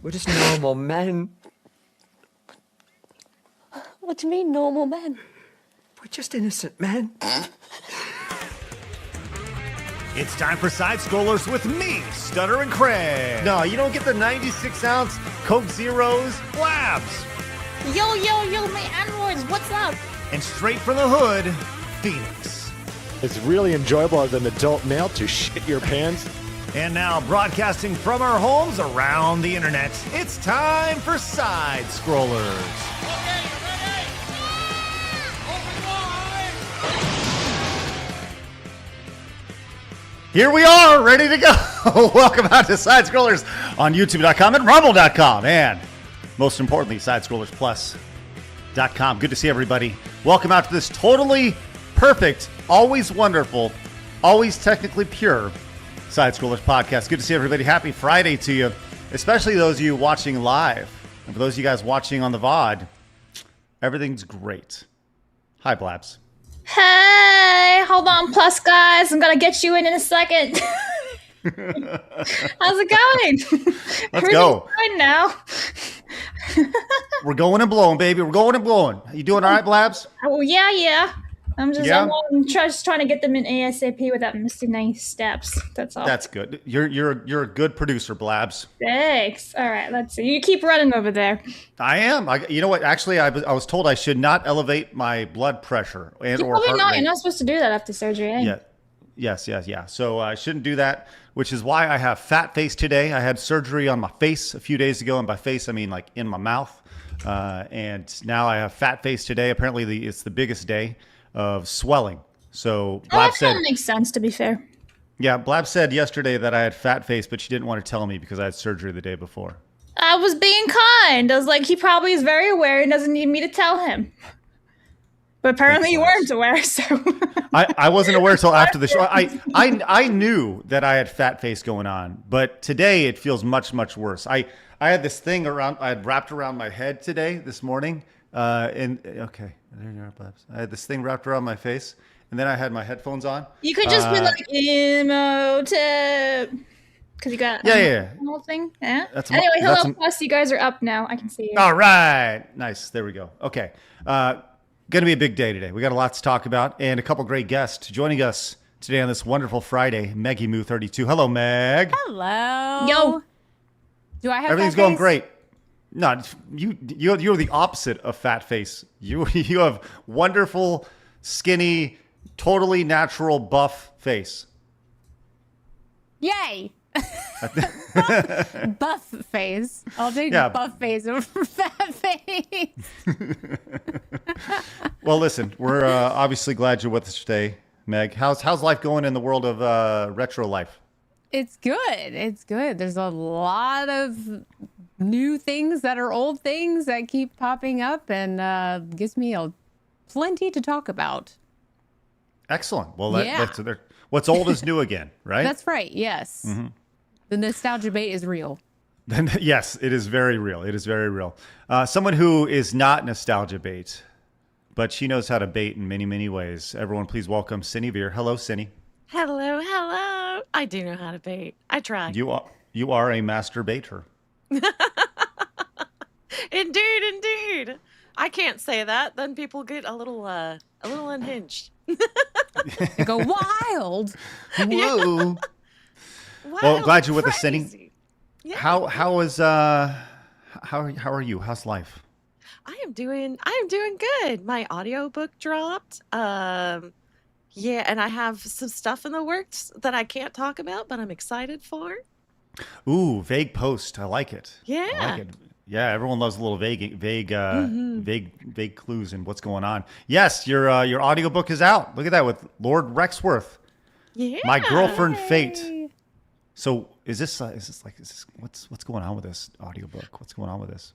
We're just normal men. What do you mean, normal men? We're just innocent men. It's time for Side Scrollers with me, Stuttering Craig. No, you don't get the 96-ounce Coke Zeros, Blabs. Yo, my androids, what's up? And straight from the hood, Phoenix. It's really enjoyable as an adult male to shit your pants. And now, broadcasting from our homes around the internet, it's time for Side Scrollers. Here we are, ready to go. Welcome out to Side Scrollers on YouTube.com and Rumble.com, and most importantly, SideScrollersPlus.com. Good to see everybody. Welcome out to this totally perfect, always wonderful, always technically pure Side Scrollers podcast. Good to see everybody. Happy Friday to you, especially those of you watching live. And for those of you guys watching on the VOD, everything's great. Hi, Blabs. Hey, hold on, Plus guys. I'm gonna get you in a second. How's it going? Let's go. Good now. We're going and blowing, baby. We're going and blowing. You doing all right, Blabs? Oh yeah. I'm just trying to get them in ASAP without missing any steps. That's all. That's good. You're a good producer, Blabs. Thanks. All right, let's see. You keep running over there. I am. You know what? Actually, I was told I should not elevate my blood pressure or heart rate. You're not supposed to do that after surgery, eh? Yeah. Yes. So I shouldn't do that, which is why I have fat face today. I had surgery on my face a few days ago, and by face I mean like in my mouth. And now I have fat face today. Apparently, it's the biggest day of swelling. So Blab said, that makes sense, to be fair. Yeah, Blab said yesterday that I had fat face, but she didn't want to tell me because I had surgery the day before. I was being kind. I was like, he probably is very aware and doesn't need me to tell him. But apparently you weren't aware, so. I wasn't aware until after the show. I knew that I had fat face going on, but today it feels much, much worse. I had this thing I had wrapped around my head today, this morning. Okay, there you are, Blabs. I had this thing wrapped around my face, and then I had my headphones on. You could just be like, emotive. Because you got the whole thing. Yeah. Anyway, hello, Plus. You guys are up now. I can see you. All right. Nice. There we go. Okay. Going to be a big day today. We got a lot to talk about, and a couple great guests joining us today on this wonderful Friday. Meggy Moo 32. Hello, Meg. Hello. Yo. Do I have everything's fat going face? great? No, you're the opposite of fat face. You have wonderful, skinny, totally natural buff face. Yay! Buff face. I'll take buff face over fat face. Well, listen, we're obviously glad you're with us today, Meg. How's life going in the world of retro life? It's good. It's good. There's a lot of new things that are old things that keep popping up, and gives me plenty to talk about. Excellent. Well, what's old is new again, right? That's right. Yes. Mm-hmm. The nostalgia bait is real. Yes, it is very real. It is very real. Someone who is not nostalgia bait, but she knows how to bait in many, many ways. Everyone, please welcome Sini Veer. Hello, Sini. Hello. I do know how to bait. I try. You are a master baiter. Indeed. I can't say that. Then people get a little unhinged. Go wild. Whoa. Well, glad you're with us, Sini. Yeah. How are you? How's life? I am doing good. My audiobook dropped. And I have some stuff in the works that I can't talk about, but I'm excited for. Ooh, vague post. I like it. Yeah. I like it. Yeah, everyone loves a little vague clues in what's going on. Yes, your audiobook is out. Look at that with Lord Rexworth. Yeah. My Girlfriend Fate. So is this what's going on with this audiobook? What's going on with this?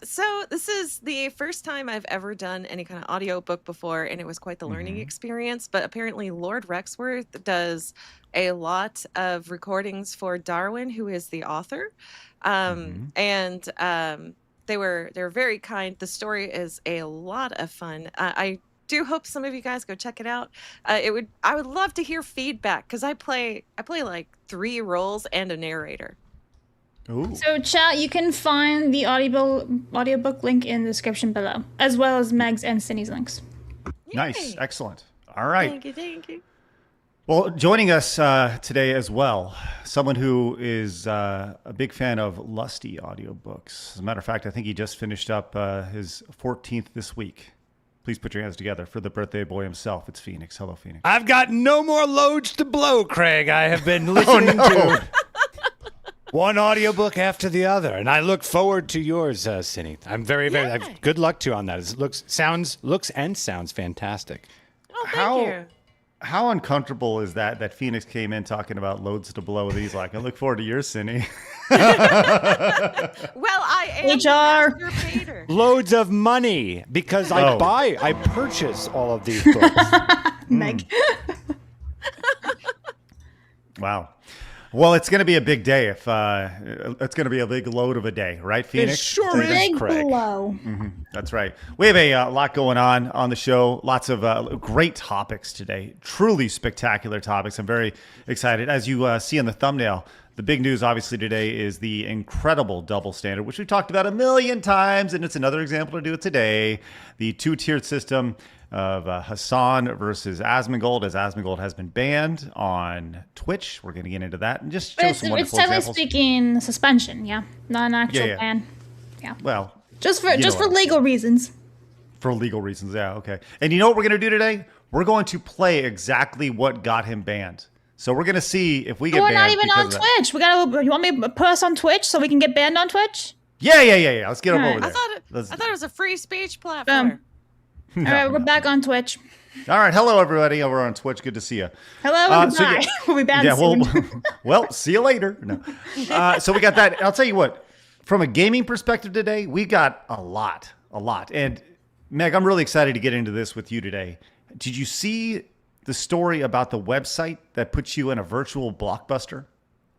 So this is the first time I've ever done any kind of audiobook before, and it was quite the learning experience. But apparently Lord Rexworth does a lot of recordings for Darwin, who is the author. And they were very kind. The story is a lot of fun. I do hope some of you guys go check it out. I would love to hear feedback, because I play like 3 roles and a narrator. Ooh. So, chat, you can find the audiobook link in the description below, as well as Meg's and Sini's links. Nice. Yay. Excellent. All right. Thank you. Well, joining us today as well, someone who is a big fan of lusty audiobooks. As a matter of fact, I think he just finished up his 14th this week. Please put your hands together for the birthday boy himself. It's Phoenix. Hello, Phoenix. I've got no more loads to blow, Craig. I have been listening to one audiobook after the other, and I look forward to yours, Sini. I'm very good luck to you on that. It looks and sounds fantastic. Oh, thank you. How uncomfortable is that Phoenix came in talking about loads to blow? He's like, I look forward to yours, Sini. Well, I am HR. the master painter. Loads of money because I purchase all of these books. Meg. Wow. Well, it's going to be a big day. If it's going to be a big load of a day, right, Phoenix? It sure is, Big Craig. blow. That's right. We have a lot going on the show. Lots of great topics today. Truly spectacular topics. I'm very excited. As you see in the thumbnail, the big news obviously today is the incredible double standard, which we've talked about a million times, and it's another example to do it today. The two-tiered system of HASAN versus Asmongold, as Asmongold has been banned on Twitch. We're going to get into that and just show But some it's wonderful technically examples. speaking suspension, yeah, not an actual Yeah. ban. Yeah, Well, just for you know what. legal reasons. For legal reasons, yeah, okay. And you know what we're going to do today? We're going to play exactly what got him banned. So we're going to see if we get We're banned. not even because on of that. Twitch. You want me to put us on Twitch so we can get banned on Twitch? Yeah. Let's get All him right. over I there. thought it was a free speech platform. All right, we're back on Twitch. All right, hello everybody over on Twitch. Good to see you. Hello, so goodbye. We'll be banned Yeah, soon. well, see you later. No. So we got that. I'll tell you what, from a gaming perspective today, we got a lot. And Meg, I'm really excited to get into this with you today. Did you see the story about the website that puts you in a virtual Blockbuster?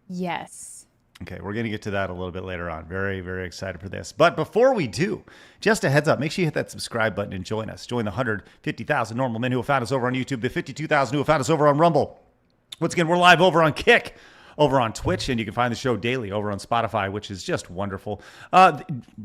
Yes. Okay, we're going to get to that a little bit later on. Very, very excited for this. But before we do, just a heads up, make sure you hit that subscribe button and join us. Join the 150,000 normal men who have found us over on YouTube, the 52,000 who have found us over on Rumble. Once again, we're live over on Kick, over on Twitch, and you can find the show daily over on Spotify, which is just wonderful.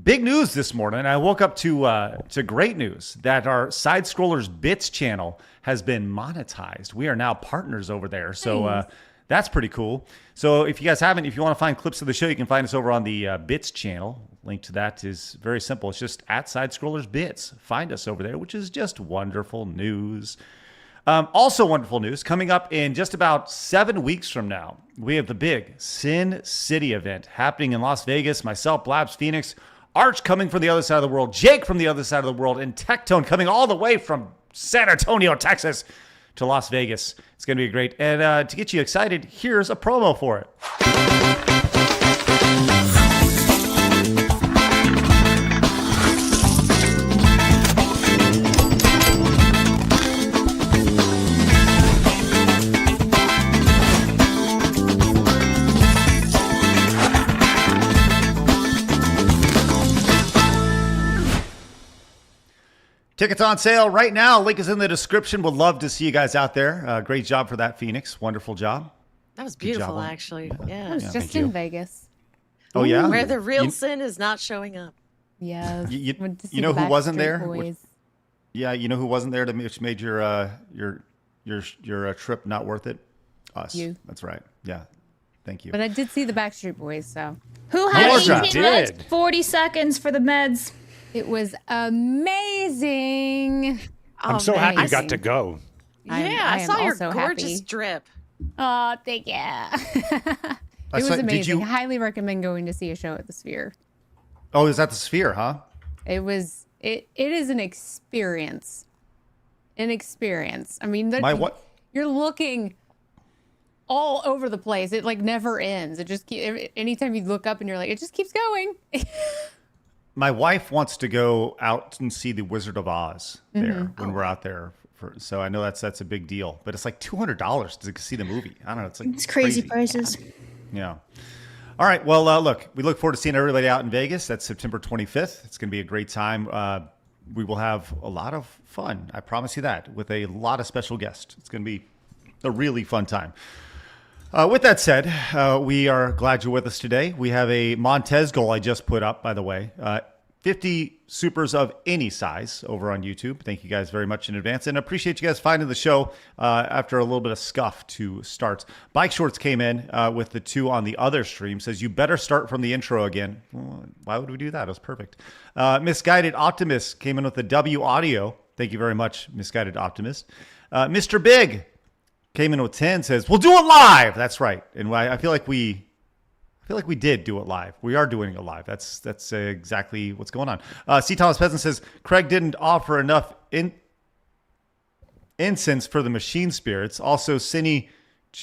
Big news this morning. I woke up to great news that our Side Scrollers Bits channel has been monetized. We are now partners over there. So that's pretty cool. So if you guys haven't, if you want to find clips of the show, you can find us over on the Bits channel. Link to that is very simple. It's just at Side Scrollers Bits. Find us over there, which is just wonderful news. Also wonderful news, coming up in just about 7 weeks from now, we have the big Sin City event happening in Las Vegas. Myself, Blabs, Phoenix, Arch coming from the other side of the world, Jake from the other side of the world, and Tectone coming all the way from San Antonio, Texas to Las Vegas. It's going to be great. And to get you excited, here's a promo for it. Tickets on sale right now. Link is in the description. Would love to see you guys out there. Great job for that, Phoenix. Wonderful job. That was job beautiful, on- actually. I Yeah. was Yeah, just thank you. in Vegas. Oh, yeah? Where the real You- sin is not showing up. Yes. You- Went to see you know the who wasn't Backstreet there? Boys. Yeah, you know who wasn't there, which made your trip not worth it? Us. You. That's right. Yeah. Thank you. But I did see the Backstreet Boys, so Who Yes, had I 18 minutes, did. 40 seconds for the meds? it was amazing. I'm Oh, so happy you amazing. got to go. Yeah, I I am saw your also gorgeous happy. drip. Oh, thank you. It was saw- did amazing. you- Highly recommend going to see a show at the Sphere. Oh, is that the Sphere, huh? It is an experience. An experience. I mean, you're looking all over the place. It like never ends. It just anytime you look up and you're like, it just keeps going. My wife wants to go out and see the Wizard of Oz there when we're out there. So I know that's a big deal, but it's like $200 to see the movie. I don't know. It's like It's crazy prices. Yeah. All right. Well, look, we look forward to seeing everybody out in Vegas. That's September 25th. It's going to be a great time. We will have a lot of fun. I promise you that, with a lot of special guests. It's going to be a really fun time. With that said, we are glad you're with us today. We have a Montez goal I just put up, by the way. 50 supers of any size over on YouTube. Thank you guys very much in advance. And appreciate you guys finding the show after a little bit of scuff to start. Bike Shorts came in with the 2 on the other stream. Says, you better start from the intro again. Well, why would we do that? It was perfect. Misguided Optimist came in with the W audio. Thank you very much, Misguided Optimist. Mr. Big came in with 10. Says, we'll do it live. That's right. And I feel like we did do it live. We are doing it live. That's exactly what's going on. C. Thomas Peasant says, Craig didn't offer enough incense for the machine spirits. Also, Sini,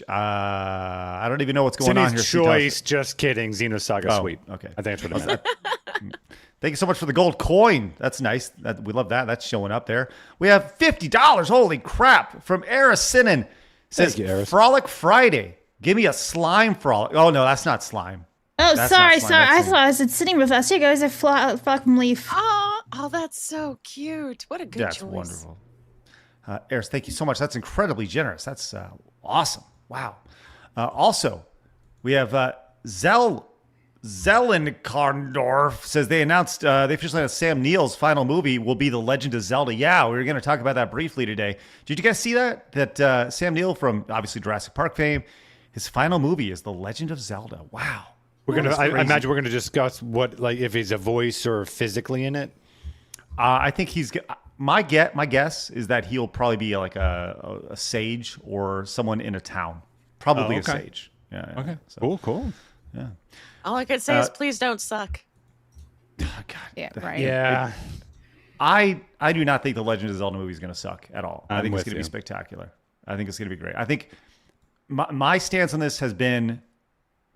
I don't even know what's going on here. Sini's choice, just kidding. Xenosaga Sweet. Okay. I think that's what it meant. Thank you so much for the gold coin. That's nice. We love that. That's showing up there. We have $50. Holy crap. From Arasinen. Says, Frolic Friday. Give me a slime frolic. Oh, no, that's not slime. Oh, That's sorry. not slime. I thought I said sitting with us. Here goes a fucking leaf. Oh, that's so cute. What a good That's choice. wonderful. Eris, thank you so much. That's incredibly generous. That's awesome. Wow. Also, we have Zellenkarndorf says they officially announced Sam Neill's final movie will be The Legend of Zelda. Yeah, we were going to talk about that briefly today. Did you guys see that? That Sam Neill from obviously Jurassic Park fame, his final movie is The Legend of Zelda. Wow. I imagine we're gonna discuss if he's a voice or physically in it. I think my guess is that he'll probably be like a sage or someone in a town. Probably a sage. Yeah. Okay. So, Cool. Yeah. All I could say is please don't suck. Oh, God. Yeah, right. Yeah. I do not think the Legend of Zelda movie is going to suck at all. I think it's going to be you. spectacular. I think it's going to be great. I think my stance on this has been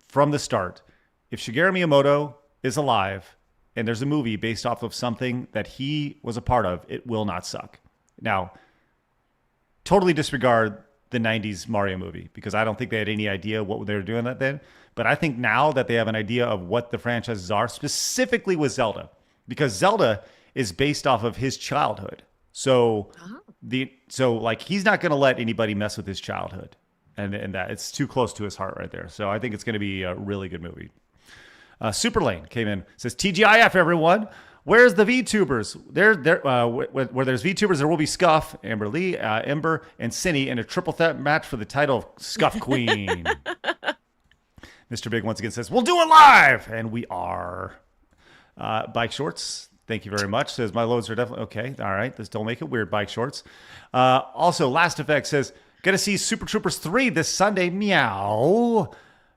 from the start. If Shigeru Miyamoto is alive and there's a movie based off of something that he was a part of, it will not suck. Now, totally disregard the 90s Mario movie because I don't think they had any idea what they were doing that then. But I think now that they have an idea of what the franchises are, specifically with Zelda, because Zelda is based off of his childhood. So he's not going to let anybody mess with his childhood. And that it's too close to his heart right there. So I think it's going to be a really good movie. Superlane came in, says, TGIF, everyone. Where's the VTubers? Where there's VTubers, there will be Scuff, Amber Lee, Ember, and Sini in a triple threat match for the title of Scuff Queen. Mr. Big once again says, we'll do it live. And we are. Bike Shorts, thank you very much. Says, my loads are definitely okay. All right. This don't make it weird, Bike Shorts. Also, Last Effect says, gonna see Super Troopers 3 this Sunday. Meow.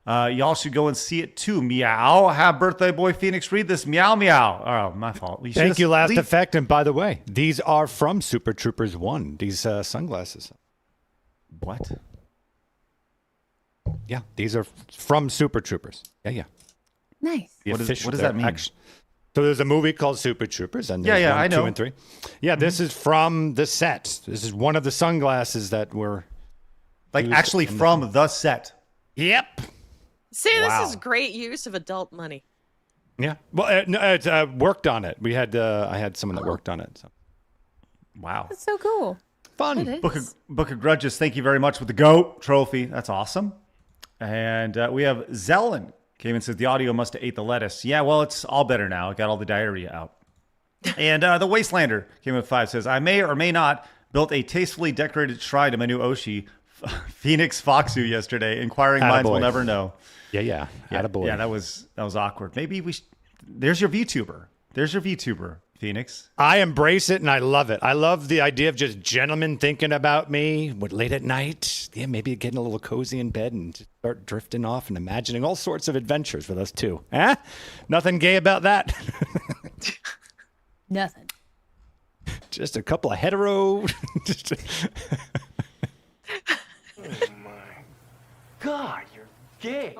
Y'all should go and see it too. Meow. Have birthday boy Phoenix read this. Meow, meow. Oh, my fault. Thank you, Last Effect. And by the way, these are from Super Troopers 1. These sunglasses. What? Yeah, these are from Super Troopers. Yeah. Nice. What does that mean? So there's a movie called Super Troopers, and there's 1, 2, and 3. Yeah, this is from the set. This is one of the sunglasses that were actually from the set. Yep. See, this is great use of adult money. Yeah. Well, it's worked on it. We had I had someone that worked on it. So. Wow. That's so cool. Fun. Book of Grudges, thank you very much with the GOAT trophy. That's awesome. And we have Zellen came and says, the audio must have ate the lettuce. Yeah, well, it's all better now. It got all the diarrhea out. And the Wastelander came in with 5, says, I may or may not built a tastefully decorated shrine to my new Oshi, Phoenix Foxu, yesterday. Inquiring minds will never know. Yeah. Attaboy. Yeah, that was awkward. Maybe we there's your VTuber. There's your VTuber, Phoenix. I embrace it and I love it. I love the idea of just gentlemen thinking about me late at night. Yeah, maybe getting a little cozy in bed and just start drifting off and imagining all sorts of adventures with us two. Eh? Nothing gay about that. Nothing. Just a couple of hetero. Oh my God, you're gay.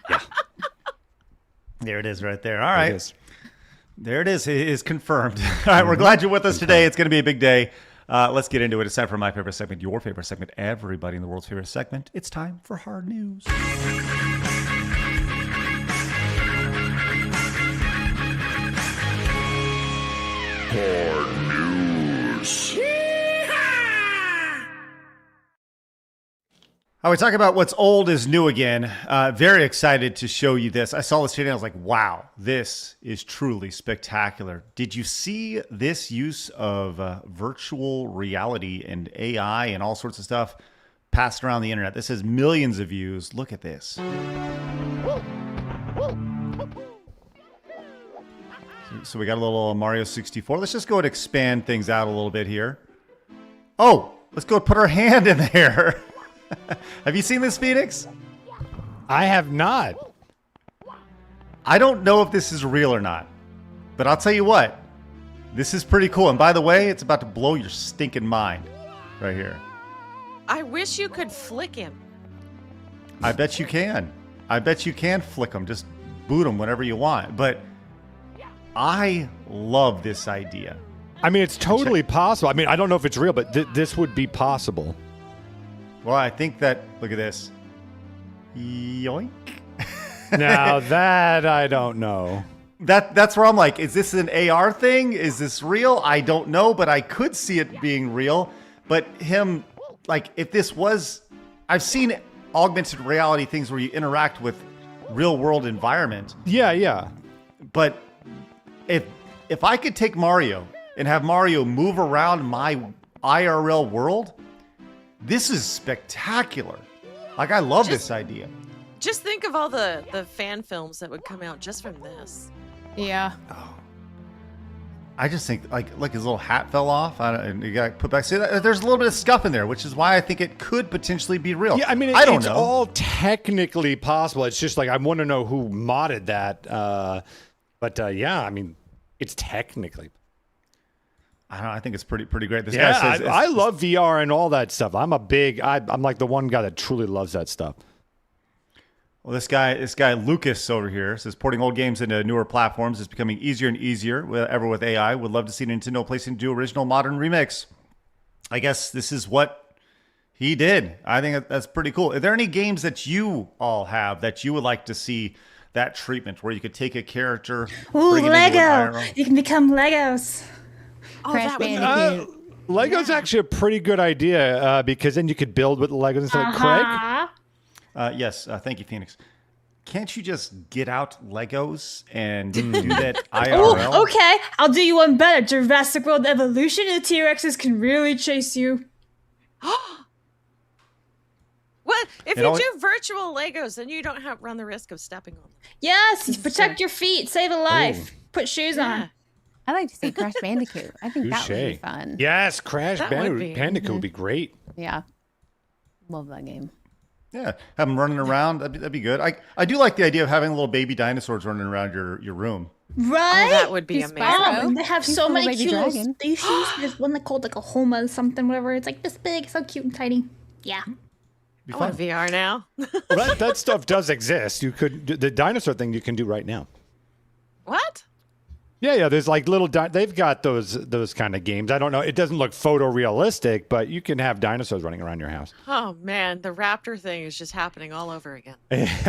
Yeah. There it is right there. All right. There it is. It is confirmed. All right. We're glad you're with us today. It's going to be a big day. Let's get into it. It's time for my favorite segment, your favorite segment, everybody in the world's favorite segment. It's time for Hard News. Hard News. Oh, we're talking about what's old is new again. Very excited to show you this. I saw this today and I was like, wow, this is truly spectacular. Did you see this use of virtual reality and AI and all sorts of stuff passed around the internet? This has millions of views. Look at this. So we got a little Mario 64. Let's just go and expand things out a little bit here. Oh, let's go put our hand in there. Have you seen this, Phoenix? I have not. I don't know if this is real or not, but I'll tell you what, this is pretty cool. And by the way, it's about to blow your stinking mind right here. I wish you could flick him. I bet you can. I bet you can flick them. Just boot them whenever you want. But I love this idea. I mean, it's totally possible. I mean, I don't know if it's real, but this would be possible. Well, I think that, look at this. Yoink. Now that I don't know. That's where I'm like, is this an AR thing? Is this real? I don't know, but I could see it being real. But him, like, if this was, I've seen augmented reality things where you interact with real world environment. Yeah. But if I could take Mario and have Mario move around my IRL world, this is spectacular. Like, I love this idea. Just think of all the fan films that would come out just from this. Yeah. Oh. I just think, like his little hat fell off, and he got put back. See, there's a little bit of scuff in there, which is why I think it could potentially be real. Yeah, I mean, I don't it's know. all technically possible. It's just like I want to know who modded that. Yeah, I mean, it's technically. I don't know. I think it's pretty great. This Yeah, guy says I love VR and all that stuff. I'm like the one guy that truly loves that stuff. Well, this guy Lucas over here says porting old games into newer platforms is becoming easier and easier ever with AI. Would love to see Nintendo placing to do original modern remix. I guess this is what he did. I think that's pretty cool. Are there any games that you all have that you would like to see that treatment where you could take a character? Ooh, Lego! You can become Legos. Oh, Crash that would be Bandicoot. Lego's actually a pretty good idea because then you could build with Legos and stuff. Craig? Yes, thank you, Phoenix. Can't you just get out Legos and do that IRL? Oh, okay. I'll do you one better. Jurassic World Evolution, the T-Rexes can really chase you. What? If you do virtual Legos, then you don't run the risk of stepping on them. Yes, protect your feet, save a life. Put shoes on. I like to say Crash Bandicoot. I think that would be fun. Yes, Crash That Bandicoot would be great. Yeah. Love that game. Yeah, have them running around. That'd be good. I do like the idea of having little baby dinosaurs running around your room. Right? Oh, that would be He's amazing. Sparrow. They have He's so a many baby cute little dragon. species. There's one called like a Homa something, whatever. It's like this big, so cute and tiny. Yeah. Be I fun. want VR now. Well, that stuff does exist. You could the dinosaur thing you can do right now. What? Yeah. There's like little. They've got those kind of games. I don't know. It doesn't look photorealistic, but you can have dinosaurs running around your house. Oh man, the raptor thing is just happening all over again. It's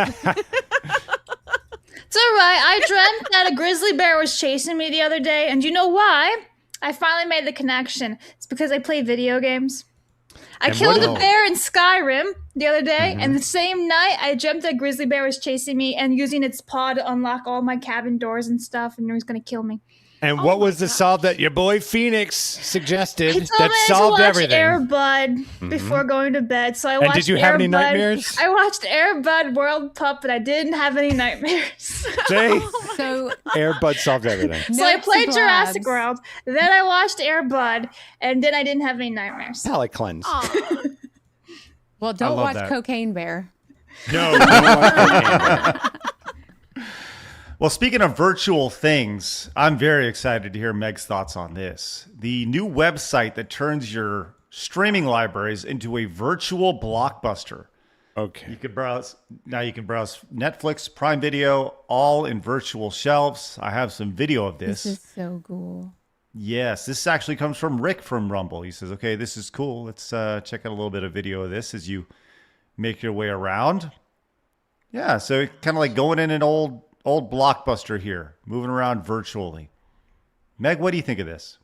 all right. I dreamt that a grizzly bear was chasing me the other day, and you know why? I finally made the connection. It's because I play video games. I killed a bear in Skyrim the other day, and the same night I dreamt that a grizzly bear was chasing me and using its paw to unlock all my cabin doors and stuff, and it was going to kill me. And what was the solve that your boy Phoenix suggested I told that me solved to watch everything? Air Bud before going to bed, so I watched. And did you have any Air Bud. nightmares? I watched Air Bud World Pup, but I didn't have any nightmares. See? So Air Bud solved everything. So I Notes played to Jurassic Blabs. World, then I watched Air Bud, and then I didn't have any nightmares. Palate cleanse. well, don't love watch that. Cocaine Bear. No. Well, speaking of virtual things, I'm very excited to hear Meg's thoughts on this. The new website that turns your streaming libraries into a virtual Blockbuster. Okay. You can browse Netflix, Prime Video, all in virtual shelves. I have some video of this. This is so cool. Yes, this actually comes from Rick from Rumble. He says, okay, this is cool. Let's check out a little bit of video of this as you make your way around. Yeah, so kind of like going in an old Blockbuster here, moving around virtually. Meg, what do you think of this?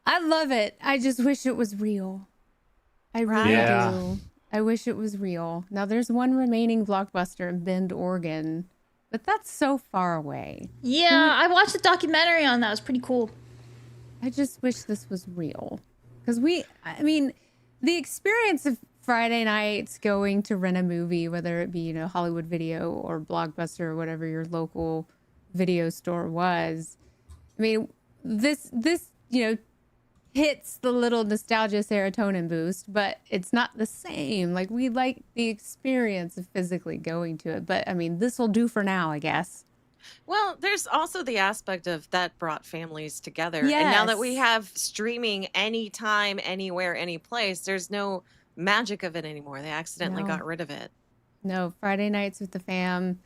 I love it. I just wish it was real. I really Yeah. do. I wish it was real. Now there's one remaining Blockbuster in Bend, Oregon, but that's so far away. Yeah, I watched a documentary on that. It was pretty cool. I just wish this was real. Because the experience of Friday nights going to rent a movie, whether it be, Hollywood Video or Blockbuster or whatever your local video store was. I mean, this hits the little nostalgia serotonin boost, but it's not the same. Like, we like the experience of physically going to it. But I mean, this will do for now, I guess. Well, there's also the aspect of that brought families together. Yes. And now that we have streaming anytime, anywhere, any place, there's no magic of it anymore. They accidentally got rid of it. No, Friday nights with the fam,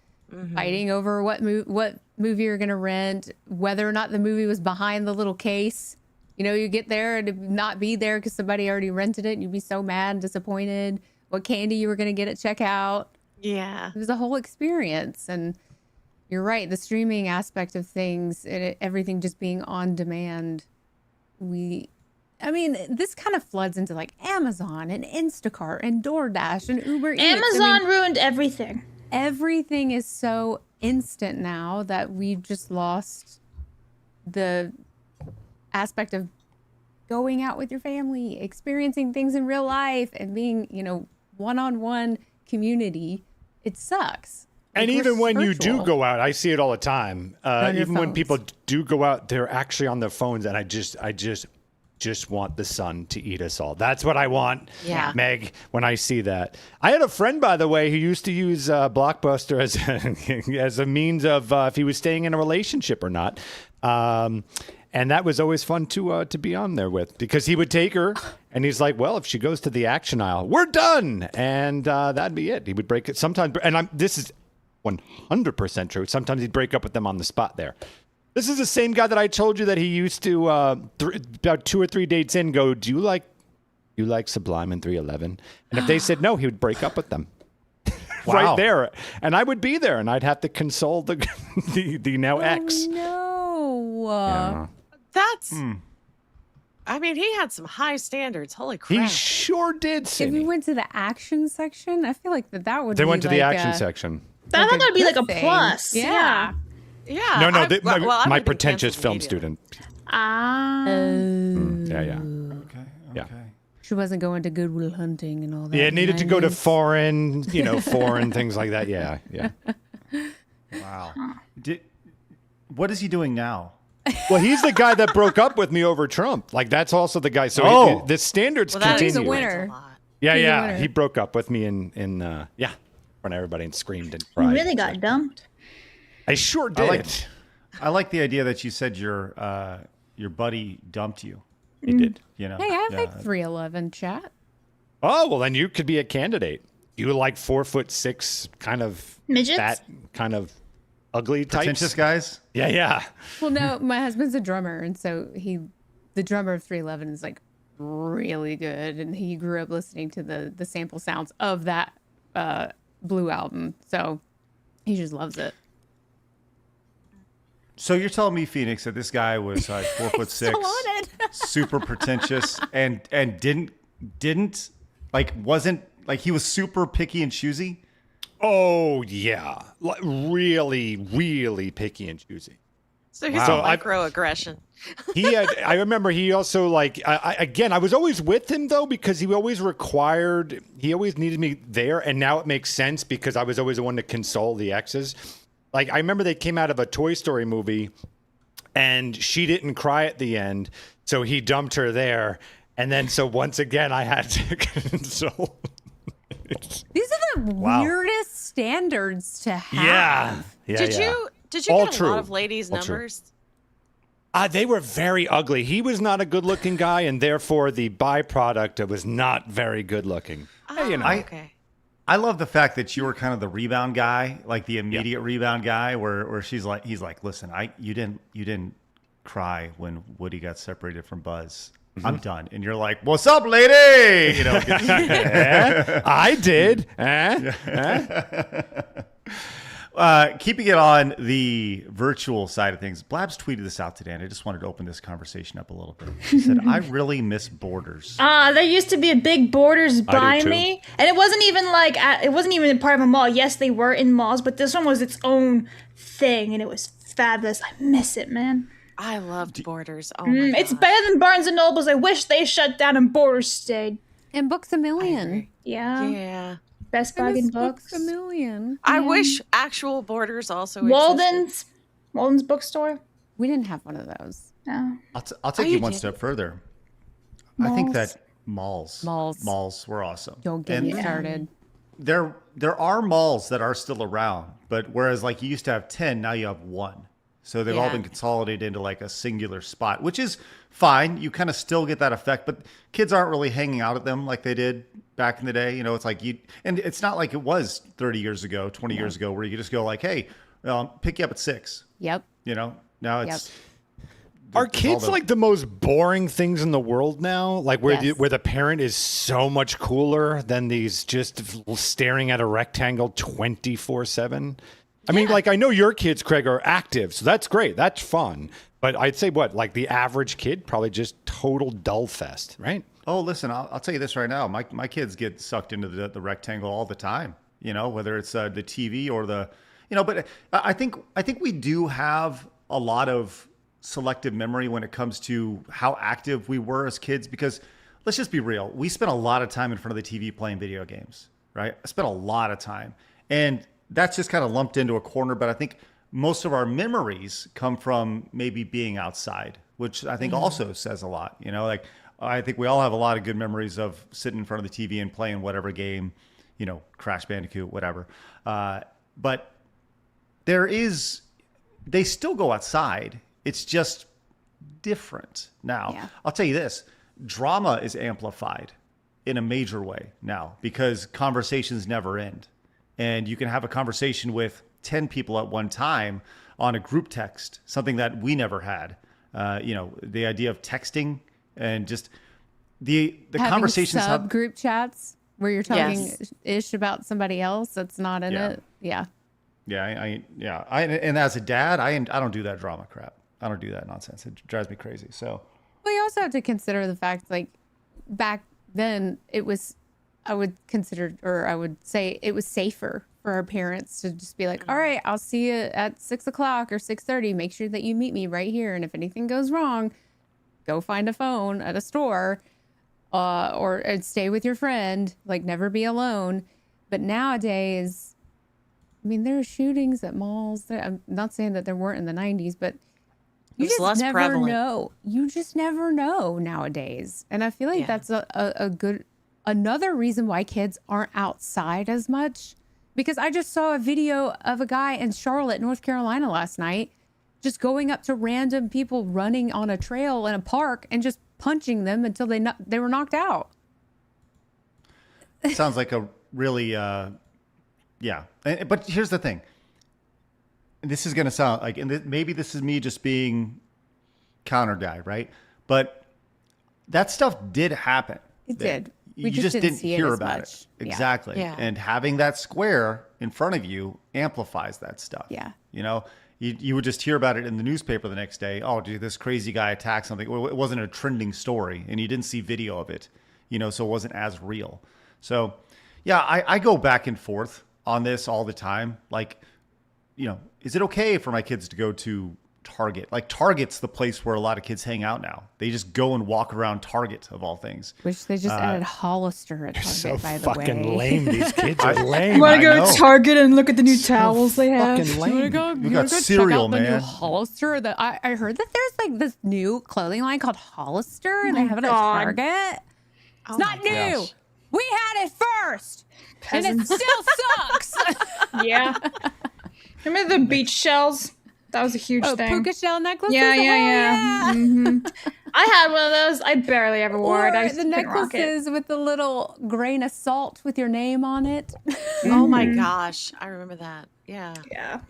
fighting over what movie you're going to rent, whether or not the movie was behind the little case. You get there and it'd not be there because somebody already rented it and you'd be so mad and disappointed. What candy you were going to get at checkout. Yeah. It was a whole experience. And you're right, the streaming aspect of things, everything just being on demand. This kind of floods into like Amazon and Instacart and DoorDash and Uber Eats. Amazon ruined everything. Everything is so instant now that we've just lost the aspect of going out with your family, experiencing things in real life, and being, one-on-one community. It sucks. And even when you do go out, I see it all the time. Even when people do go out, they're actually on their phones, and I just want the sun to eat us all. That's what I want, Meg, when I see that. I had a friend, by the way, who used to use Blockbuster as a means of if he was staying in a relationship or not. And that was always fun to be on there with, because he would take her and he's like, well, if she goes to the action aisle, we're done. And that'd be it. He would break it sometimes. And this is 100% true. Sometimes he'd break up with them on the spot there. This is the same guy that I told you that he used to, about 2 or 3 dates in, go, do you like Sublime and 311? And if they said no, he would break up with them. Wow. Right there. And I would be there and I'd have to console the now ex. No. Yeah. That's... he had some high standards. Holy crap. He sure did, Sini. If we went to the action section, I feel like that would be They went to like the action section. I thought that'd be like a thing. plus. Yeah. Yeah. No, my I've been pretentious canceled film immediately. student. Yeah. Okay. Yeah. She wasn't going to Goodwill Hunting and all that. Yeah, needed to go to 90s. foreign things like that. Yeah. Wow. What is he doing now? Well, he's the guy that broke up with me over Trump. Like, that's also the guy. So the standards continue. He's a winner. Yeah. He broke up with me in front of everybody and screamed and cried. You really got dumped. I sure did. I like the idea that you said your buddy dumped you. He did. Hey, I like 311 chat. Oh, well, then you could be a candidate. You like 4'6", kind of Midgets? that kind of ugly types. Pretentious guys? Yeah. Well, no, my husband's a drummer, and so the drummer of 311 is like really good, and he grew up listening to the sample sounds of that Blue album, so he just loves it. So you're telling me, Phoenix, that this guy was like 4'6", super pretentious, and didn't like wasn't like he was super picky and choosy? Oh yeah, like really, really picky and choosy. So here's some microaggression. I remember he also I was always with him though, because he always needed me there. And now it makes sense because I was always the one to console the exes. Like, I remember they came out of a Toy Story movie and she didn't cry at the end. So he dumped her there. And then, so once again, I had to console. These are the weirdest standards to have. Yeah. Did you All get a true. lot of ladies' All true. numbers? They were very ugly. He was not a good-looking guy, and therefore the byproduct was not very good-looking. Okay. I love the fact that you were kind of the rebound guy, like the immediate rebound guy, where he's like, listen, you didn't cry when Woody got separated from Buzz. I'm done. And you're like, what's up, lady? I did. keeping it on the virtual side of things, Blabs tweeted this out today, and I just wanted to open this conversation up a little bit. She said, I really miss Borders. There used to be a big Borders by too. me, and it wasn't even part of a mall. Yes, they were in malls, but this one was its own thing, and it was fabulous. I miss it, man. I loved Borders. Oh my It's gosh. better than Barnes and Nobles. I wish they shut down and Borders stayed. And Books a Million. Yeah. Yeah. Best I bargain miss books. Books a Million. I wish actual Borders also Walden's bookstore. We didn't have one of those. No. I'll take you one step further. I think that malls were awesome. Don't get me started. There are malls that are still around, but whereas like you used to have 10, now you have one. So they've all been consolidated into like a singular spot, which is fine. You kind of still get that effect, but kids aren't really hanging out at them like they did back in the day. You know, it's like and it's not like it was 30 years ago, 20 years ago, where you could just go like, hey, pick you up at 6. Yep. You know, now it's. Are kids like the most boring things in the world now? Like where Yes. where the parent is so much cooler than these just staring at a rectangle 24/7? I mean, like I know your kids, Craig, are active, so that's great. That's fun. But I'd say like the average kid probably just total dull fest, right? Oh, listen, I'll tell you this right now. My kids get sucked into the rectangle all the time, you know, whether it's the TV or but I think we do have a lot of selective memory when it comes to how active we were as kids, because let's just be real. We spent a lot of time in front of the TV playing video games, right? I spent a lot of time, and that's just kind of lumped into a corner. But I think most of our memories come from maybe being outside, which I think also says a lot, you know, like I think we all have a lot of good memories of sitting in front of the TV and playing whatever game, you know, Crash Bandicoot, whatever. But they still go outside. It's just different now. Yeah. I'll tell you this, drama is amplified in a major way now because conversations never end. And you can have a conversation with 10 people at one time on a group text, something that we never had. You know, the idea of texting and just the Having conversations. group chats where you're talking ish about somebody else that's not in it. Yeah. Yeah, and as a dad, I don't do that drama crap. I don't do that nonsense. It drives me crazy. So, Well, you also have to consider the fact, like, back then I would say it was safer for our parents to just be like, all right, I'll see you at 6 o'clock or 6:30. Make sure that you meet me right here. And if anything goes wrong, go find a phone at a store or stay with your friend, like never be alone. But nowadays, I mean, there are shootings at malls. I'm not saying that there weren't in the 90s, but you It's just less never prevalent. know. You just never know nowadays. And I feel like that's another reason why kids aren't outside as much. Because I just saw a video of a guy in Charlotte, North Carolina last night, just going up to random people running on a trail in a park and just punching them until they were knocked out. sounds like a really, yeah. But here's the thing. This is going to sound like, and maybe this is me just being counter guy, right? But that stuff did happen. It did. You just didn't see hear as about much. it. Exactly. Yeah. And having that square in front of you amplifies that stuff. Yeah. You know, you would just hear about it in the newspaper the next day. Oh, dude, this crazy guy attacked something. Well, it wasn't a trending story, and you didn't see video of it, you know, so it wasn't as real. So, yeah, I go back and forth on this all the time. Like, you know, is it okay for my kids to go to Target? Like, Target's the place where a lot of kids hang out now. They just go and walk around Target, of all things. Wish they just added Hollister at Target, So by the way. fucking lame. These kids are lame. You want to I go know. to Target and look at the new towels they have? Fucking lame. You got wanna go cereal, check out the man. new Hollister. I heard that there's like this new clothing line called Hollister, and they have it at God. Target. It's not new. gosh. We had it first, and it still sucks. Yeah. Remember the beach shells? That was a huge thing. Puka shell necklaces. Yeah. Mm-hmm. I had one of those. I barely ever wore it. I Or just the couldn't rock it. necklaces with the little grain of salt with your name on it. Oh my gosh, I remember that. Yeah. Yeah.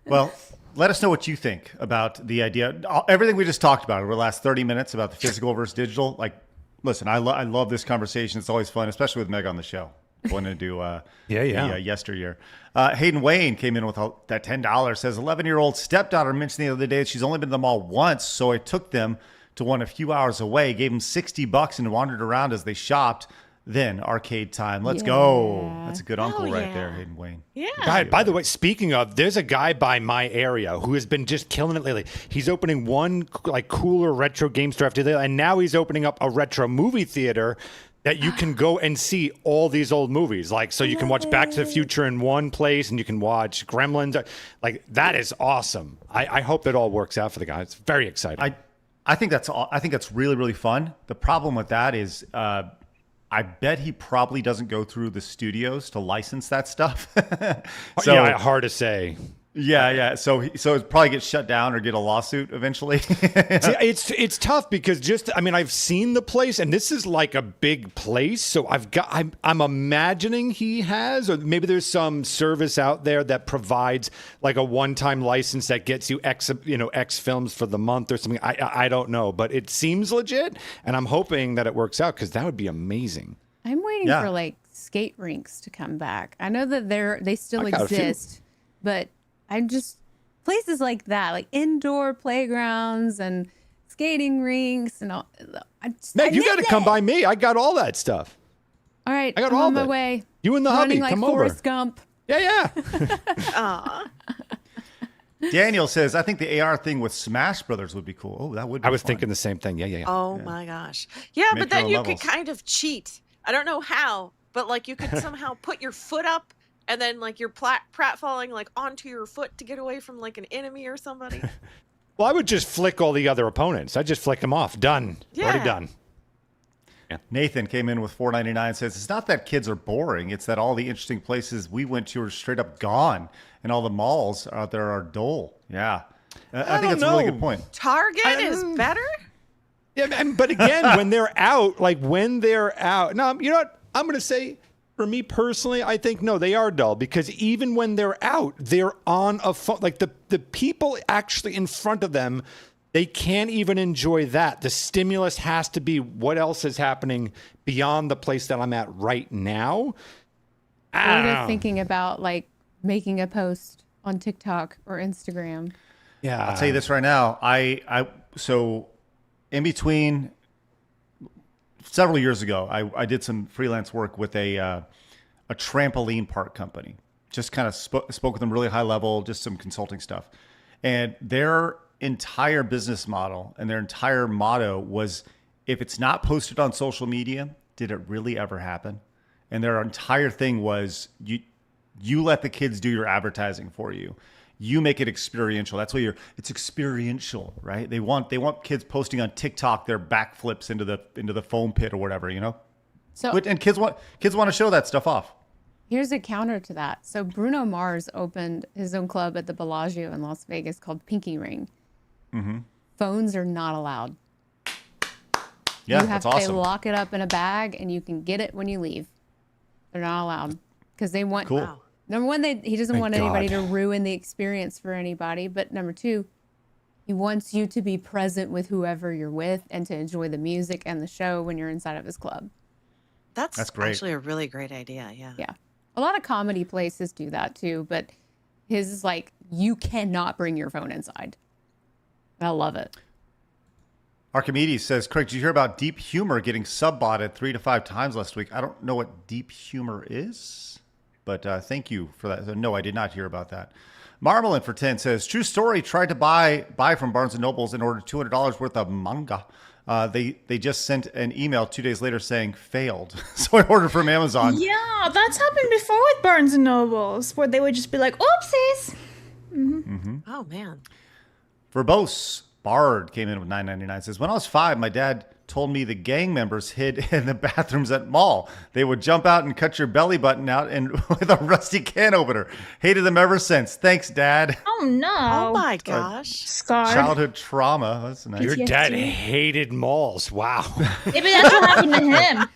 Well, let us know what you think about the idea. Everything we just talked about over the last 30 minutes about the physical versus digital. Like, listen, I love this conversation. It's always fun, especially with Meg on the show. going to do yeah. the yesteryear. Hayden Wayne came in with that $10. Says 11-year-old stepdaughter mentioned the other day that she's only been to the mall once, so I took them to one a few hours away, gave them $60 and wandered around as they shopped. Then arcade time. Let's go. That's a good uncle right there, Hayden Wayne. Yeah. By the way, speaking of, there's a guy by my area who has been just killing it lately. He's opening one like cooler retro game store after the other, and now he's opening up a retro movie theater that you can go and see all these old movies. Like, so you can watch Back to the Future in one place, and you can watch Gremlins. Like, that is awesome. I hope it all works out for the guy. It's very exciting. I think that's really, really fun. The problem with that is I bet he probably doesn't go through the studios to license that stuff. So, yeah, hard to say. Yeah. So it probably gets shut down or get a lawsuit eventually. See, it's tough because I've seen the place, and this is like a big place. So I'm imagining he has, or maybe there's some service out there that provides like a one-time license that gets you X films for the month or something. I don't know, but it seems legit, and I'm hoping that it works out because that would be amazing. I'm waiting for like skate rinks to come back. I know that they still exist, but I'm just places like that, like indoor playgrounds and skating rinks and all. Meg, you got to come by me. I got all that stuff. All right, I got I'm all on my that. way. You and the hubby, like come Forrest over. Gump. Yeah. Aw. Daniel says, I think the AR thing with Smash Brothers would be cool. Oh, that would be I was fun. thinking the same thing. Yeah. Oh my gosh. Yeah, Make but then your you own could levels. kind of cheat. I don't know how, but like you could somehow put your foot up and then like your pratfalling like onto your foot to get away from like an enemy or somebody. Well, I would just flick all the other opponents. I'd just flick them off. Done. Yeah. Already done. Nathan came in with $4.99. Says it's not that kids are boring; it's that all the interesting places we went to are straight up gone, and all the malls out there are dull. Yeah, I think that's a really good point. Target is better? Yeah, but again, when they're out, no, you know what? I'm going to say, for me personally, I think, no, they are dull because even when they're out, they're on a phone. Like the people actually in front of them, they can't even enjoy that. The stimulus has to be what else is happening beyond the place that I'm at right now. Or they're thinking about like making a post on TikTok or Instagram. Yeah, I'll tell you this right now. So in between several years ago, I did some freelance work with a trampoline park company. Just kind of spoke with them really high level, just some consulting stuff. And their entire business model and their entire motto was, if it's not posted on social media, did it really ever happen? And their entire thing was, you let the kids do your advertising for you. You make it experiential. That's why it's experiential, right? They want kids posting on TikTok their backflips into the foam pit or whatever, you know? And kids want to show that stuff off. Here's a counter to that. So Bruno Mars opened his own club at the Bellagio in Las Vegas called Pinky Ring. Mm-hmm. Phones are not allowed. Yeah, that's awesome. They lock it up in a bag and you can get it when you leave. They're not allowed because they want. Cool. Wow. Number one, he doesn't Thank want anybody God. to ruin the experience for anybody. But number two, he wants you to be present with whoever you're with and to enjoy the music and the show when you're inside of his club. That's great. actually a really great idea. Yeah. Yeah. A lot of comedy places do that too, but his is like, you cannot bring your phone inside. I love it. Archimedes says, Craig, did you hear about Deep Humor getting sub-botted 3 to 5 times last week? I don't know what Deep Humor is, but thank you for that. No, I did not hear about that. Marmalin for 10 says, true story, tried to buy from Barnes & Nobles and ordered $200 worth of manga. They just sent an email 2 days later saying failed. So I ordered from Amazon. Yeah, that's happened before with Barnes and Nobles, where they would just be like, oopsies. Oh man. Verbose Bard came in with $9.99. Says, when I was 5, my dad told me the gang members hid in the bathrooms at mall. They would jump out and cut your belly button out and with a rusty can opener. Hated them ever since. Thanks, Dad. Oh no. Oh my gosh. Scarred. Childhood trauma. That's nice. Your PTSD. dad hated malls. Wow. Maybe that's what happened to him.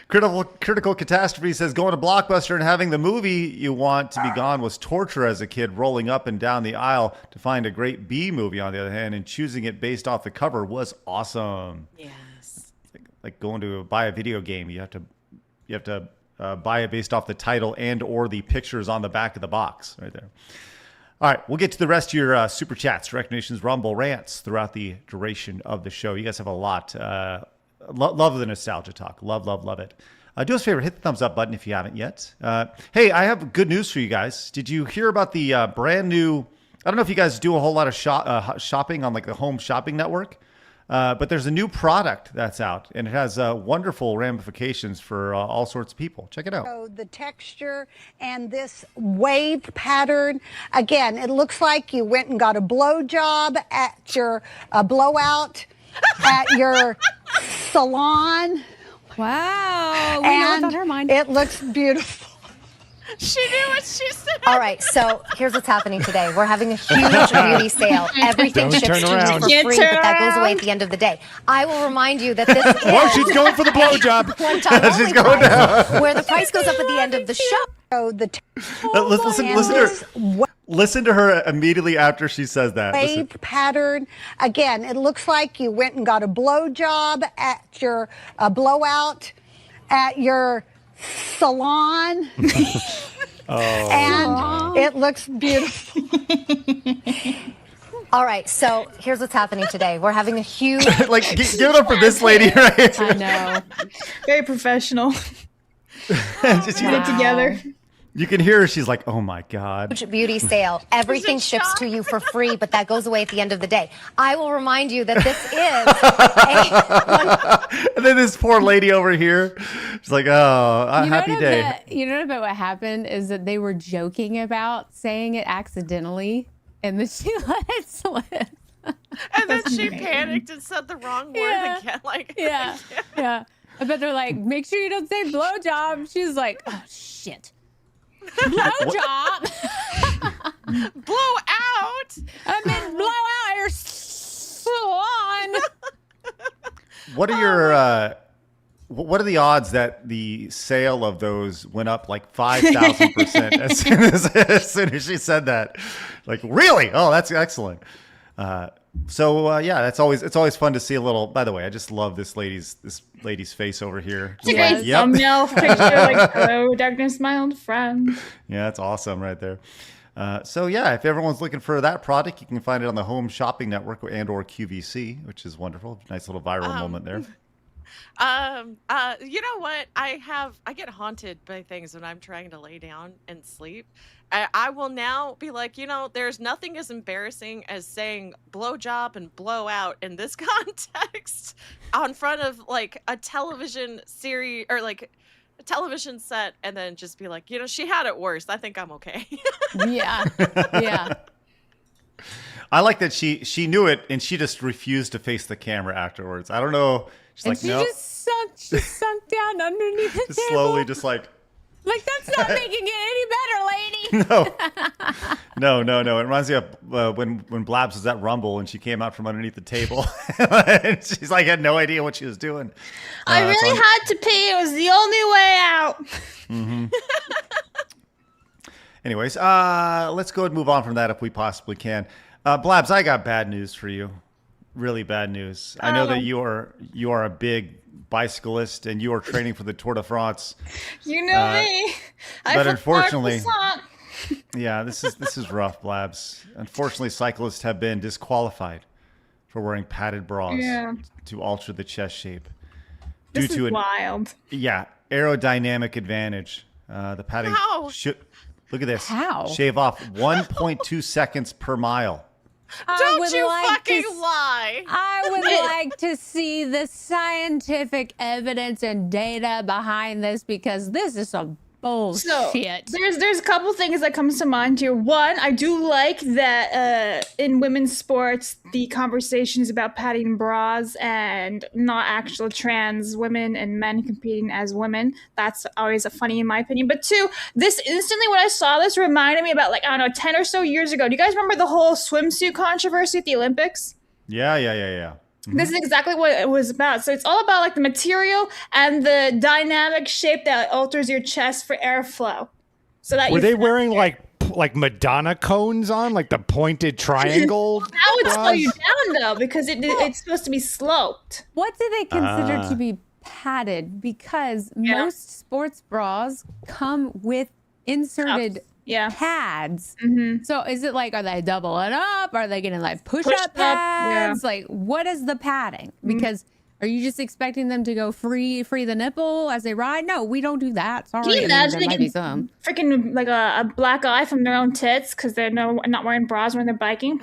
Critical Catastrophe says, going to Blockbuster and having the movie you want to be gone was torture as a kid, rolling up and down the aisle to find a great B movie, on the other hand, and choosing it based off the cover was awesome. Yes. Like going to buy a video game, you have to buy it based off the title and or the pictures on the back of the box right there. All right, we'll get to the rest of your super chats, recognitions, rumble, rants throughout the duration of the show. You guys have a lot. Love the nostalgia talk. Love it. Do us a favor, hit the thumbs up button if you haven't yet. Hey, I have good news for you guys. Did you hear about the brand new, I don't know if you guys do a whole lot of shopping on like the home shopping network, but there's a new product that's out, and it has wonderful ramifications for all sorts of people. Check it out. So the texture and this wave pattern, again, it looks like you went and got a blowjob at your blowout at your salon. Wow. We know And what's on her mind. it looks beautiful. She knew what she said. All right, so here's what's happening today. We're having a huge beauty sale. Everything Don't ships turn to you around. for Can't free, turn but that goes away around. at the end of the day. I will remind you that this is Whoa, she's going for the blowjob. one-time She's only going price, where the price goes up at the end of the show. So the Listen to her immediately after she says that. Listen. wave pattern, again, it looks like you went and got a blowjob at your blowout at your salon. And it looks beautiful. All right, so here's what's happening today. We're having a huge... Like, give it up for this lady right here. I know. Very professional. Just- Put it together. You can hear her. She's like, oh my God. Huge beauty sale. Everything ships to you for free, but that goes away at the end of the day. I will remind you that this is And then this poor lady over here, she's like, oh, a happy day. You know about what happened is that they were joking about saying it accidentally, and then she let it slip. And then she panicked and said the wrong word Yeah. again. Like, Yeah, yeah. I bet they're like, make sure you don't say blowjob. She's like, oh shit. Blowjob. blow out. I meant blow out your salon. What are your what are the odds that the sale of those went up like 5,000% as soon as she said that? Like, really? Oh, that's excellent. So yeah, it's always fun to see a little. By the way, I just love this lady's face over here. It's a great Yep. thumbnail picture. Like, hello, darkness, my old friend. Yeah, that's awesome right there. So yeah, if everyone's looking for that product, you can find it on the Home Shopping Network and or QVC, which is wonderful. Nice little viral moment there. You know what? I get haunted by things when I'm trying to lay down and sleep. I will now be like, there's nothing as embarrassing as saying blowjob and blowout in this context on front of like a television series or like a television set, and then just be like, she had it worse. I think I'm okay. Yeah, yeah. I like that she knew it and she just refused to face the camera afterwards. I don't know. She's And like, she no. she sunk down underneath the Just table. slowly, just like, Like, that's not making it any better, lady. no. It reminds me of when Blabs was at Rumble and she came out from underneath the table. And she's like, had no idea what she was doing. I really had to pee. It was the only way out. Mm-hmm. Anyways, let's go and move on from that if we possibly can. Blabs, I got bad news for you. Really bad news. I know that you are a big bicyclist and you are training for the Tour de France. You know me. But unfortunately, yeah, this is rough, Blabs. Unfortunately, cyclists have been disqualified for wearing padded bras to alter the chest shape. This is wild. Yeah, aerodynamic advantage. The padding should. Look at this. How? Shave off 1.2 seconds per mile. Don't you fucking lie. I would like to see the scientific evidence and data behind this, because this is some bullshit. So, there's a couple things that comes to mind here. One, I do like that in women's sports, the conversation is about padding bras and not actual trans women and men competing as women. That's always funny in my opinion. But two, this instantly when I saw this reminded me about 10 or so years ago. Do you guys remember the whole swimsuit controversy at the Olympics? Yeah. Mm-hmm. This is exactly what it was about. So it's all about the material and the dynamic shape that alters your chest for airflow. So that were they wearing like Madonna cones on, like the pointed triangle? That would slow you down though, because it's supposed to be sloped. What do they consider to be padded because most sports bras come with inserted pads. So is it like, are they doubling up? Are they getting like push-up pads? Like, what is the padding? Because are you just expecting them to go free the nipple as they ride? No, we don't do that. Sorry. Can you imagine there might be some. freaking like a black eye from their own tits because they're not wearing bras when they're biking?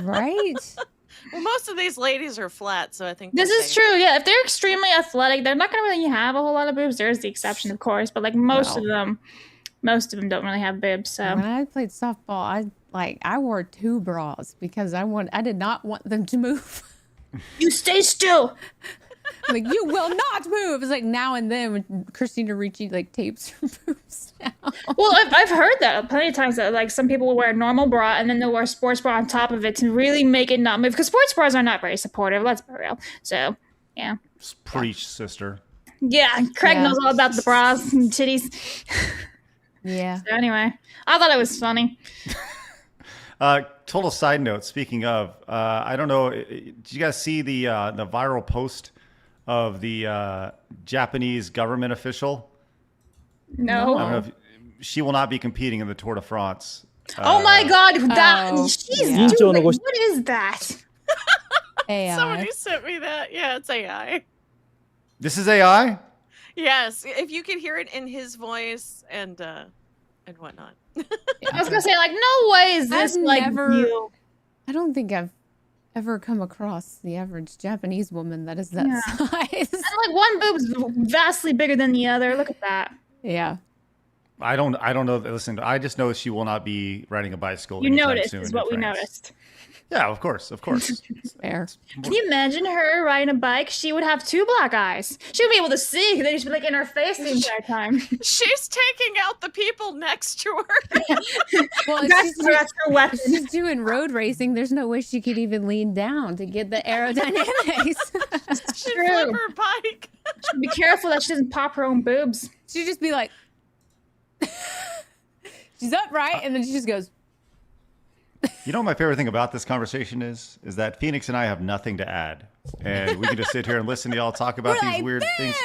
Right. Well, most of these ladies are flat, so I think this is true. Yeah, if they're extremely athletic, they're not going to really have a whole lot of boobs. There's the exception, of course, but like most of them don't really have boobs. So when I played softball, I wore 2 bras because I did not want them to move. You stay still. I'm like, you will not move. It's like now and then when Christina Ricci like tapes her boobs down. Well, I've heard that plenty of times that like some people will wear a normal bra and then they'll wear a sports bra on top of it to really make it not move because sports bras are not very supportive. Let's be real. So yeah. Preach, sister. Yeah, Craig knows all about the bras and titties. Yeah. So anyway, I thought it was funny. Total side note. Speaking of, I don't know. Did you guys see the viral post of the Japanese government official? No. I don't know if she will not be competing in the Tour de France. Oh my God! She's doing. What is that? AI. Somebody sent me that. Yeah, it's AI. This is AI? Yes, if you could hear it in his voice and whatnot. I was gonna say, like, no way is this you. I don't think I've ever come across the average Japanese woman that is that size. And like one boob's vastly bigger than the other. Look at that. Yeah. I don't know. Listen, I just know she will not be riding a bicycle. You noticed is what we noticed. Yeah, of course. Fair. Can you imagine her riding a bike? She would have 2 black eyes. She would be able to see. They'd just be like in her face the entire time. She's taking out the people next to her. Well, that's her weapon. If she's doing road racing, there's no way she could even lean down to get the aerodynamics. She'd flip her bike. She'd be careful that she doesn't pop her own boobs. She'd just be like, she's upright, and then she just goes. You know what my favorite thing about this conversation is that Phoenix and I have nothing to add. And we can just sit here and listen to y'all talk about these weird things.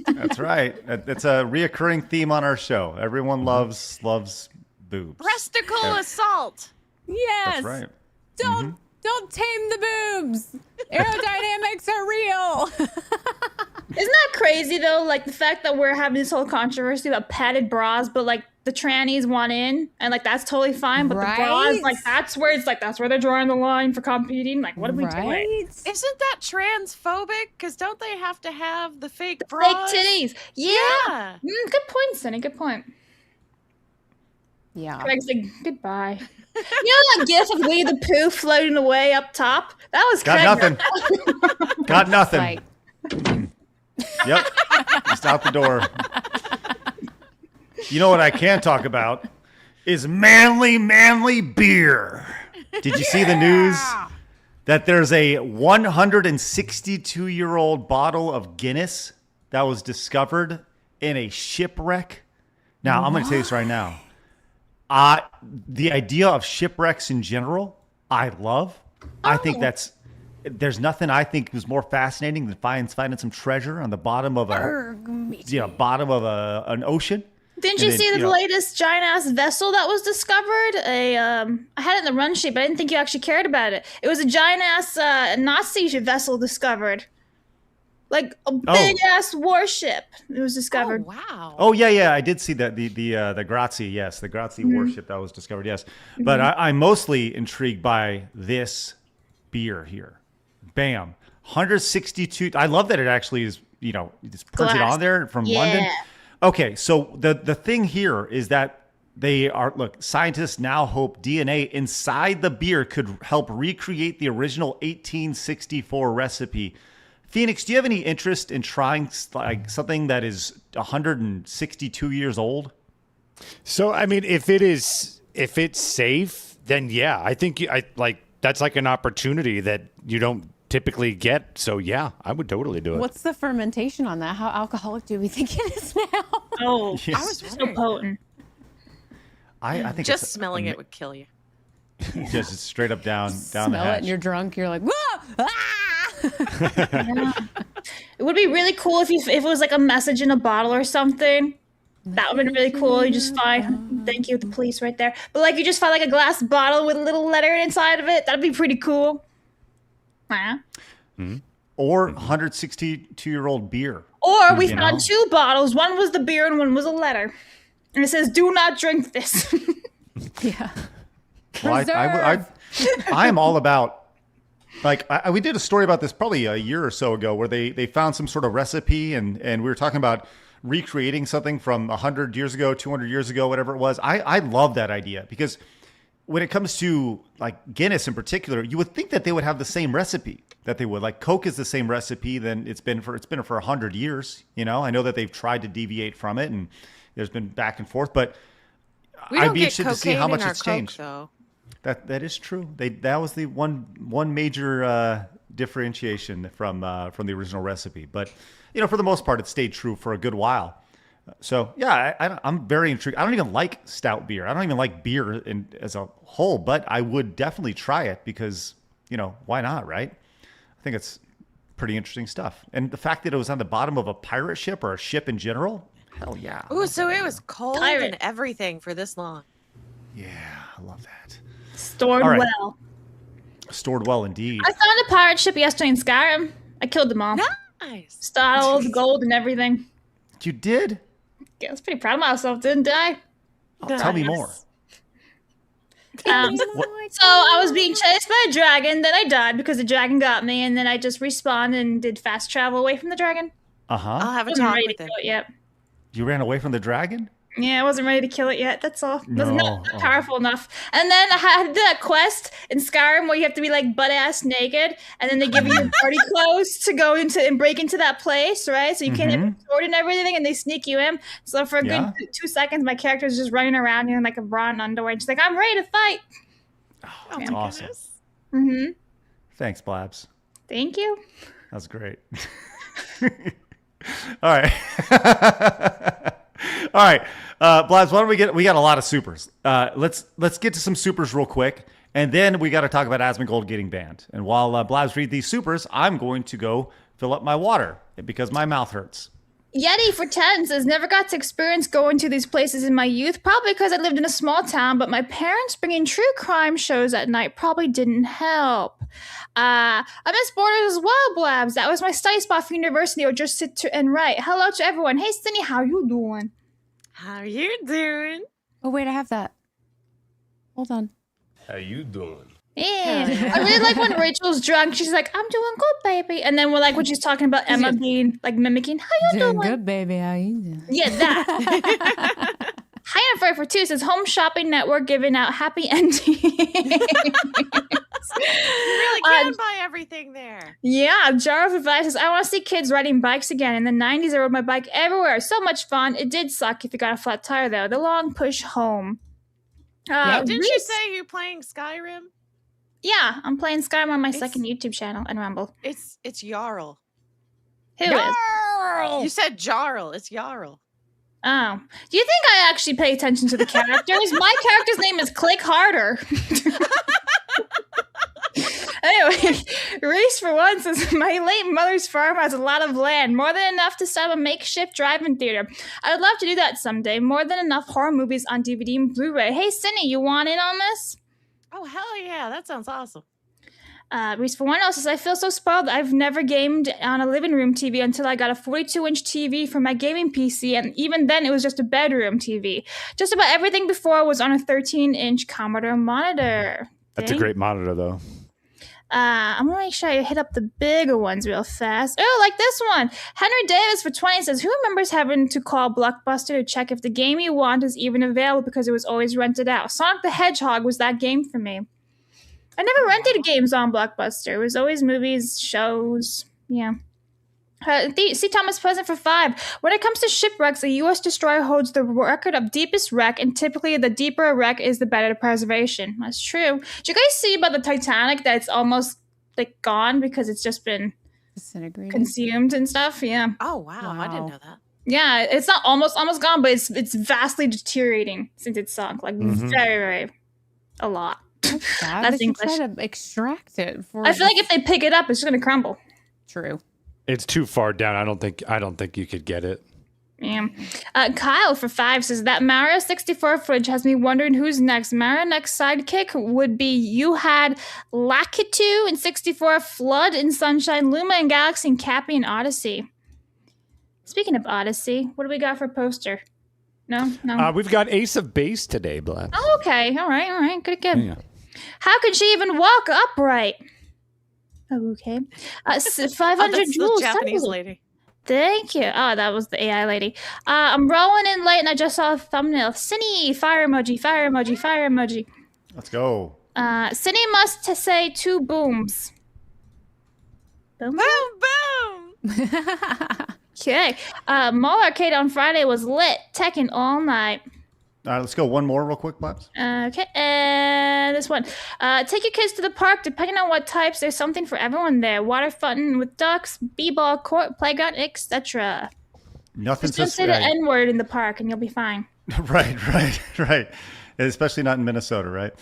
That's right. It's a reoccurring theme on our show. Everyone loves boobs. Breasticle assault. Yes. That's right. Don't tame the boobs. Aerodynamics are real. Isn't that crazy though? Like the fact that we're having this whole controversy about padded bras, but like the trannies want in, and like that's totally fine. But the bras, like that's where they're drawing the line for competing. Like, what are we doing? Isn't that transphobic? Because don't they have to have the fake bras? Fake titties. Yeah. Good point, Sini. Good point. Yeah. Craig's like, goodbye. You know that gif of Winnie the Pooh floating away up top? That was Got Craig. nothing. Got nothing. Yep. Just out the door. You know what I can talk about is manly beer. Did you see the news that there's a 162-year-old bottle of Guinness that was discovered in a shipwreck? Now, I'm going to tell you this right now. The idea of shipwrecks in general, I love. I think there's nothing I think is more fascinating than finding some treasure on the bottom of an ocean. Didn't you see the latest giant ass vessel that was discovered? I had it in the run sheet, but I didn't think you actually cared about it. It was a giant ass Nazi vessel discovered. Like a big ass warship. It was discovered. Oh, wow. Oh yeah, I did see that the Grazie, yes, the Grazie warship that was discovered, yes. But I'm mostly intrigued by this beer here. Bam, 162. I love that it actually is. It's printed on there from London. Okay, so the thing here is that scientists now hope DNA inside the beer could help recreate the original 1864 recipe. Phoenix, do you have any interest in trying like something that is 162 years old? So, I mean, if it's safe, then yeah, I think that's like an opportunity that you don't typically get. So yeah, I would totally do it. What's the fermentation on that? How alcoholic do we think it is now? Oh, yes. I was so potent. I think just smelling it would kill you. Just straight up down Smell the hatch. it and you're drunk. You're like, whoa! Ah! Yeah. It would be really cool if it was like a message in a bottle or something. That would have been really cool. You just find, thank you, the police right there. But like you just find like a glass bottle with a little letter inside of it. That'd be pretty cool. Yeah. Mm-hmm. Or 162-year-old beer. Or we found 2 bottles. One was the beer and one was a letter. And it says, do not drink this. Yeah. Well, I am all about, like, we did a story about this probably a year or so ago where they found some sort of recipe and we were talking about recreating something from 100 years ago, 200 years ago, whatever it was. I love that idea because when it comes to like Guinness in particular, you would think that they would have the same recipe that they would. Like Coke is the same recipe than it's been for 100 years. You know, I know that they've tried to deviate from it and there's been back and forth, but I'd be interested to see how much it's changed. Though. That is true. That was the one major differentiation from the original recipe. But you know, for the most part, it stayed true for a good while. So yeah, I'm very intrigued. I don't even like stout beer. I don't even like beer as a whole, but I would definitely try it because, you know, why not, right? I think it's pretty interesting stuff. And the fact that it was on the bottom of a pirate ship or a ship in general, hell yeah. Ooh, so it was cold and everything for this long. Yeah, I love that. Stored well. Stored well indeed. I found a pirate ship yesterday in Skyrim. I killed them all. Nice. Stole the gold and everything. You did? Yeah, I was pretty proud of myself, didn't I? Tell me more. So I was being chased by a dragon, then I died because the dragon got me, and then I just respawned and did fast travel away from the dragon. Uh-huh. I'll have a talk with him. Yet. You ran away from the dragon? Yeah, I wasn't ready to kill it yet. That's all. It was No. not powerful enough. And then I had that quest in Skyrim where you have to be like butt ass naked, and then they give you your party clothes to go into and break into that place, right? So you can't have a sword and everything, and they sneak you in. So for a good 2 seconds, my character is just running around in like a bra and underwear, and she's like, "I'm ready to fight." Oh, that's awesome. Mm-hmm. Thanks, Blabs. Thank you. That was great. All right. All right. Blabs, why don't we got a lot of supers. Let's get to some supers real quick, and then we got to talk about Asmongold getting banned. And while Blabs read these supers, I'm going to go fill up my water because my mouth hurts. Yeti for 10 says, never got to experience going to these places in my youth, probably because I lived in a small town, but my parents bringing true crime shows at night probably didn't help. I miss Borders as well, Blabs. That was my study spot for university, or just sit and write. Hello to everyone. Hey, Sini, how you doing? How you doing? Oh, wait, I have that. Hold on. How you doing? Yeah. I really like when Rachel's drunk. She's like, I'm doing good, baby. And then we're like, when she's talking about Emma being like mimicking, how you doing? Good, baby. How you doing? Yeah, that. Hi, I'm for 2 says Home Shopping Network giving out happy endings. You really can buy everything there. Yeah, Jar of Advice says, I want to see kids riding bikes again. In the 90s, I rode my bike everywhere. So much fun. It did suck if you got a flat tire, though. The long push home. Didn't you say you're playing Skyrim? Yeah, I'm playing Skyrim on my second YouTube channel and Rumble. It's Jarl. Who is? You said Jarl. It's Jarl. Oh. Do you think I actually pay attention to the characters? My character's name is Click Harder. Anyway, Reese for 1 says, my late mother's farm has a lot of land, more than enough to set up a makeshift drive-in theater. I'd love to do that someday. More than enough horror movies on DVD and Blu-ray. Hey, Sini, you want in on this? Oh, hell yeah. That sounds awesome. Reese for 1 says, I feel so spoiled. I've never gamed on a living room TV until I got a 42-inch TV for my gaming PC, and even then it was just a bedroom TV. Just about everything before was on a 13-inch Commodore monitor. That's a great monitor, though. I'm gonna make sure I hit up the bigger ones real fast. Oh, like this one. Henry Davis for 20 says, who remembers having to call Blockbuster to check if the game you want is even available because it was always rented out? Sonic the Hedgehog was that game for me. I never rented games on Blockbuster. It was always movies, shows. Yeah. C. Thomas Pleasant for 5. When it comes to shipwrecks, a U.S. destroyer holds the record of deepest wreck, and typically the deeper a wreck is, the better the preservation. That's true. Did you guys see about the Titanic that it's almost like gone because it's just been disintegrated, consumed and stuff? Yeah. Oh wow. I didn't know that. Yeah, it's not almost gone, but it's vastly deteriorating since it's sunk. Like very, very a lot. That's English. Try to extract it. I feel like if they pick it up, it's just gonna crumble. True. It's too far down. I don't think you could get it. Yeah. Kyle for 5 says that Mario 64 footage has me wondering who's next. Mario next sidekick would be you had Lakitu in 64, Flood in Sunshine, Luma in Galaxy, and Cappy in Odyssey. Speaking of Odyssey, what do we got for poster? No. We've got Ace of Base today, Blabs. Oh, okay. All right. Good. Yeah. How could she even walk upright? Okay. 500 That's jewels. the Japanese lady. Thank you. Oh, that was the AI lady. I'm rolling in late and I just saw a thumbnail. Sini, fire emoji. Let's go. Sini must say 2 booms. Boom, Boom! Okay. Mall Arcade on Friday was lit. Tekken all night. All right, let's go. One more real quick, Blabs. Okay, and this one. Take your kids to the park. Depending on what types, there's something for everyone there. Water fountain with ducks, b-ball court, playground, etc. Nothing. Just don't say the N-word in the park, and you'll be fine. Right. Especially not in Minnesota, right?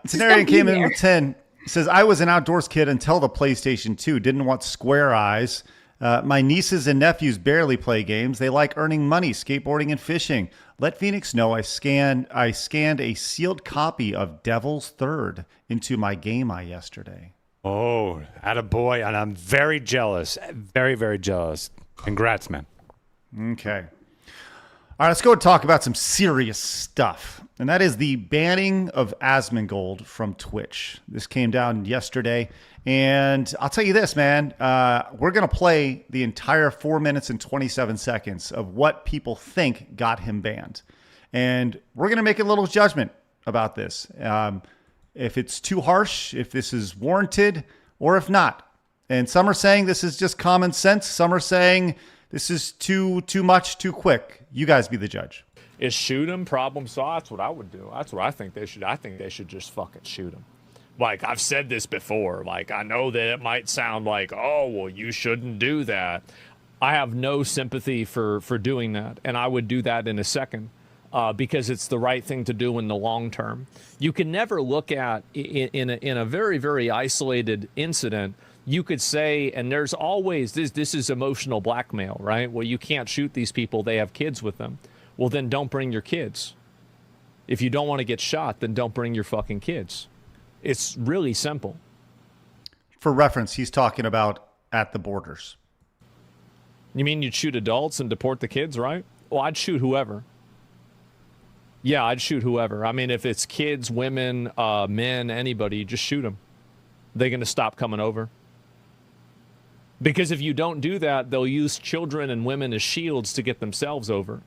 Cenarian came in with 10. Says, I was an outdoors kid until the PlayStation 2. Didn't want square eyes. My nieces and nephews barely play games. They like earning money, skateboarding, and fishing. Let Phoenix know I scanned a sealed copy of Devil's Third into my game yesterday. Oh, attaboy, and I'm very jealous. Very, very jealous. Congrats, man. Okay. All right, let's go and talk about some serious stuff. And that is the banning of Asmongold from Twitch. This came down yesterday. And I'll tell you this, man. We're going to play the entire 4 minutes and 27 seconds of what people think got him banned. And we're going to make a little judgment about this. If it's too harsh, if this is warranted, or if not. And some are saying this is just common sense. Some are saying this is too much, too quick. You guys be the judge. Is shoot him, problem solved? That's what I would do. That's what I think they should. I think they should just fucking shoot him. Like, I've said this before. Like, I know that it might sound like, oh, well, you shouldn't do that. I have no sympathy for doing that, and I would do that in a second because it's the right thing to do in the long term. You can never look at, in a very, very isolated incident, you could say, and there's always, this is emotional blackmail, right? Well, you can't shoot these people. They have kids with them. Well, then don't bring your kids. If you don't want to get shot, then don't bring your fucking kids. It's really simple. For reference, he's talking about at the borders. You mean you'd shoot adults and deport the kids, right? Well, I'd shoot whoever. Yeah, I'd shoot whoever. I mean, if it's kids, women, men, anybody, just shoot them. They're going to stop coming over. Because if you don't do that, they'll use children and women as shields to get themselves over.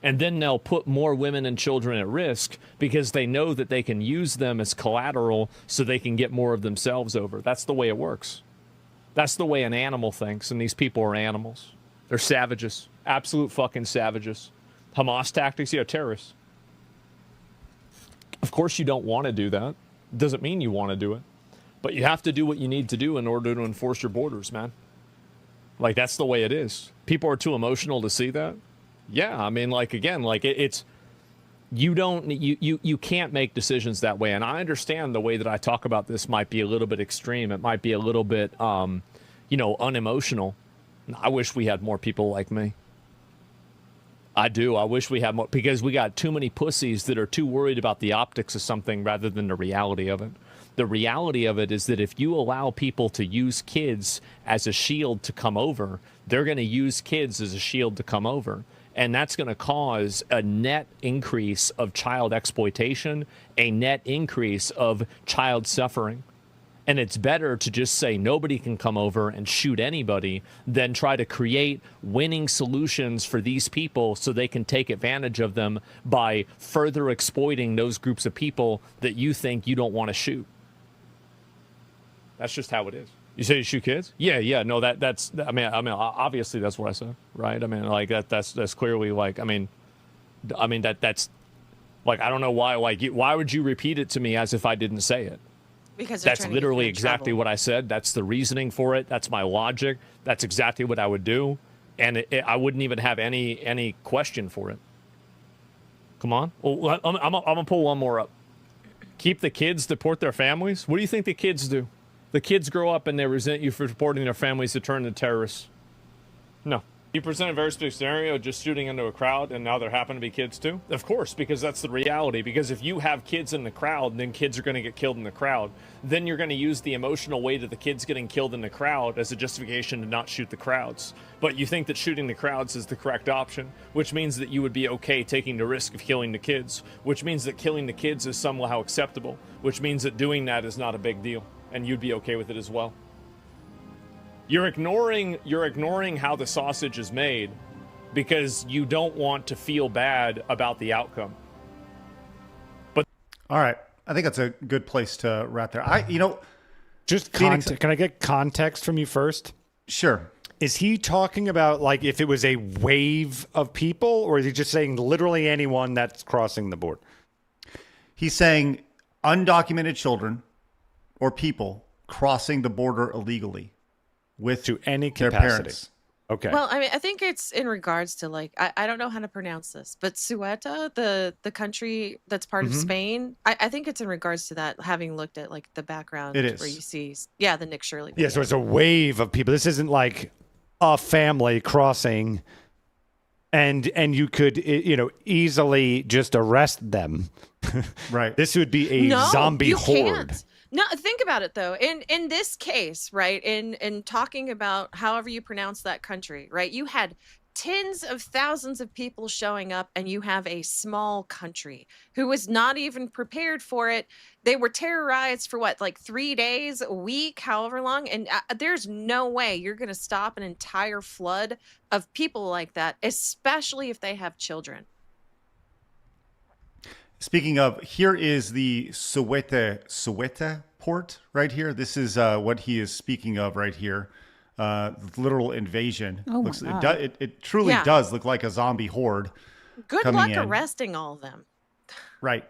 And then they'll put more women and children at risk because they know that they can use them as collateral so they can get more of themselves over. That's the way it works. That's the way an animal thinks, and these people are animals. They're savages. Absolute fucking savages. Hamas tactics, yeah, terrorists. Of course you don't want to do that. Doesn't mean you want to do it. But you have to do what you need to do in order to enforce your borders, man. Like, that's the way it is. People are too emotional to see that. Yeah, I mean, like, again, like, it's, you can't make decisions that way. And I understand the way that I talk about this might be a little bit extreme. It might be a little bit, unemotional. I wish we had more people like me. I do. I wish we had more, because we got too many pussies that are too worried about the optics of something rather than the reality of it. The reality of it is that if you allow people to use kids as a shield to come over, they're going to use kids as a shield to come over. And that's going to cause a net increase of child exploitation, a net increase of child suffering. And it's better to just say nobody can come over and shoot anybody than try to create winning solutions for these people so they can take advantage of them by further exploiting those groups of people that you think you don't want to shoot. That's just how it is. You say you shoot kids? Yeah. No, that's. I mean, obviously that's what I said, right? I mean, like that's clearly like. I mean, that's like, I don't know why. Like, why would you repeat it to me as if I didn't say it? Because that's literally exactly what I said. That's the reasoning for it. That's my logic. That's exactly what I would do, and I wouldn't even have any question for it. Come on, well, I'm gonna pull one more up. Keep the kids, deport their families. What do you think the kids do? The kids grow up and they resent you for supporting their families to turn to terrorists. No. You present a very specific scenario, just shooting into a crowd, and now there happen to be kids too? Of course, because that's the reality. Because if you have kids in the crowd, then kids are going to get killed in the crowd. Then you're going to use the emotional weight of the kids getting killed in the crowd as a justification to not shoot the crowds. But you think that shooting the crowds is the correct option, which means that you would be okay taking the risk of killing the kids, which means that killing the kids is somehow acceptable, which means that doing that is not a big deal, and you'd be okay with it as well. You're ignoring how the sausage is made because you don't want to feel bad about the outcome. But all right, I think that's a good place to wrap there. Just context. Can I get context from you first? Sure. Is he talking about like if it was a wave of people, or is he just saying literally anyone that's crossing the border? He's saying undocumented children or people crossing the border illegally. With to any their capacity. Parents. Okay. Well, I mean, I think it's in regards to like I don't know how to pronounce this, but Ceuta, the country that's part of Spain, I think it's in regards to that. Having looked at like the background, it is where you see, the Nick Shirley. Yeah, so it's a wave of people. This isn't like a family crossing, and you could easily just arrest them. Right. This would be a zombie horde. Can't. No, think about it though. In this case, right? In talking about however you pronounce that country, right? You had tens of thousands of people showing up, and you have a small country who was not even prepared for it. They were terrorized for what, like 3 days, a week, however long. And there's no way you're going to stop an entire flood of people like that, especially if they have children. Speaking of, here is the Ceuta port right here. This is what he is speaking of right here. Literal invasion. Oh my God. It truly does look like a zombie horde. Good luck arresting all of them. Right.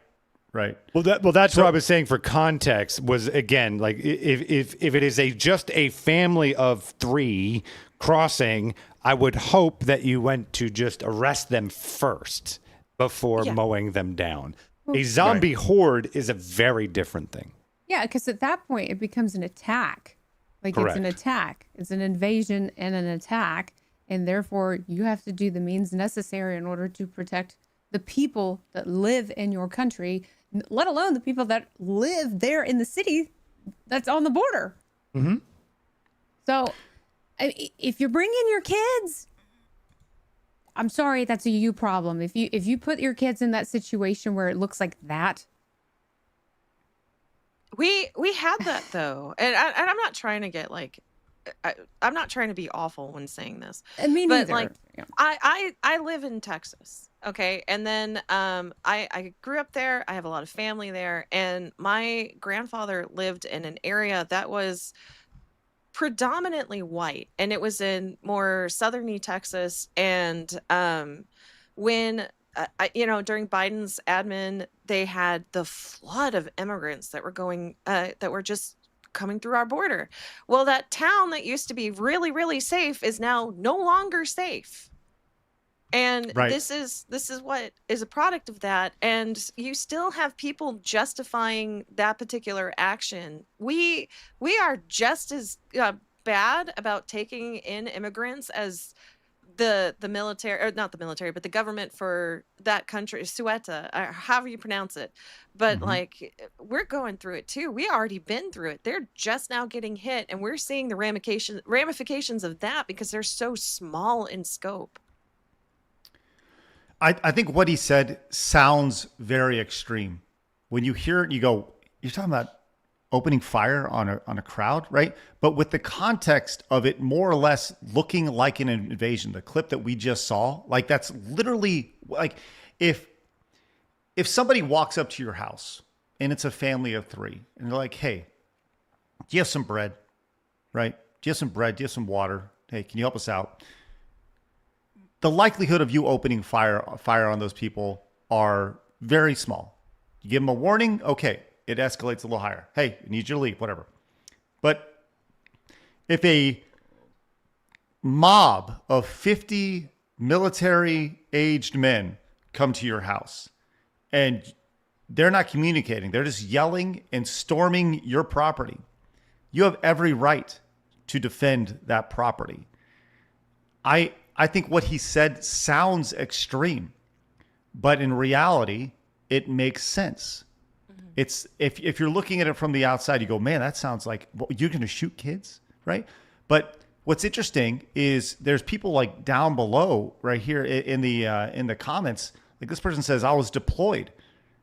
Well, that's what I was saying for context was, again, like if it is just a family of 3 crossing, I would hope that you went to just arrest them first before mowing them down. A zombie horde is a very different thing. Yeah, because at that point it becomes an attack. Like Correct. It's an attack. It's an invasion and an attack. And therefore you have to do the means necessary in order to protect the people that live in your country, let alone the people that live there in the city that's on the border. Mm-hmm. So if you're bringing your kids, I'm sorry, that's a you problem. If you put your kids in that situation where it looks like that. We had that though, and I'm not trying to get like, I'm not trying to be awful when saying this. And me but neither. Like, yeah. I live in Texas, okay, and then I grew up there. I have a lot of family there, and my grandfather lived in an area that was predominantly white, and it was in more southerny Texas. And when during Biden's admin, they had the flood of immigrants that were just coming through our border. Well, that town that used to be really, really safe is now no longer safe. And this is what is a product of that. And you still have people justifying that particular action. We are just as bad about taking in immigrants as the military, or not the military, but the government for that country, Ceuta, or however you pronounce it. But like, we're going through it too. We already been through it. They're just now getting hit, and we're seeing the ramifications of that because they're so small in scope. I think what he said sounds very extreme. When you hear it, you go, you're talking about opening fire on a crowd, right? But with the context of it more or less looking like an invasion, the clip that we just saw, like that's literally like if somebody walks up to your house and it's a family of 3 and they're like, hey, do you have some bread, right? Do you have some bread? Do you have some water? Hey, can you help us out? The likelihood of you opening fire on those people are very small. You give them a warning, okay, it escalates a little higher. Hey, I need you to leave, whatever. But if a mob of 50 military-aged men come to your house and they're not communicating, they're just yelling and storming your property, You have every right to defend that property. I think what he said sounds extreme, but in reality, it makes sense. It's if you're looking at it from the outside, you go, man, that sounds like you're going to shoot kids, right? But what's interesting is there's people like down below right here in the comments. Like this person says, I was deployed.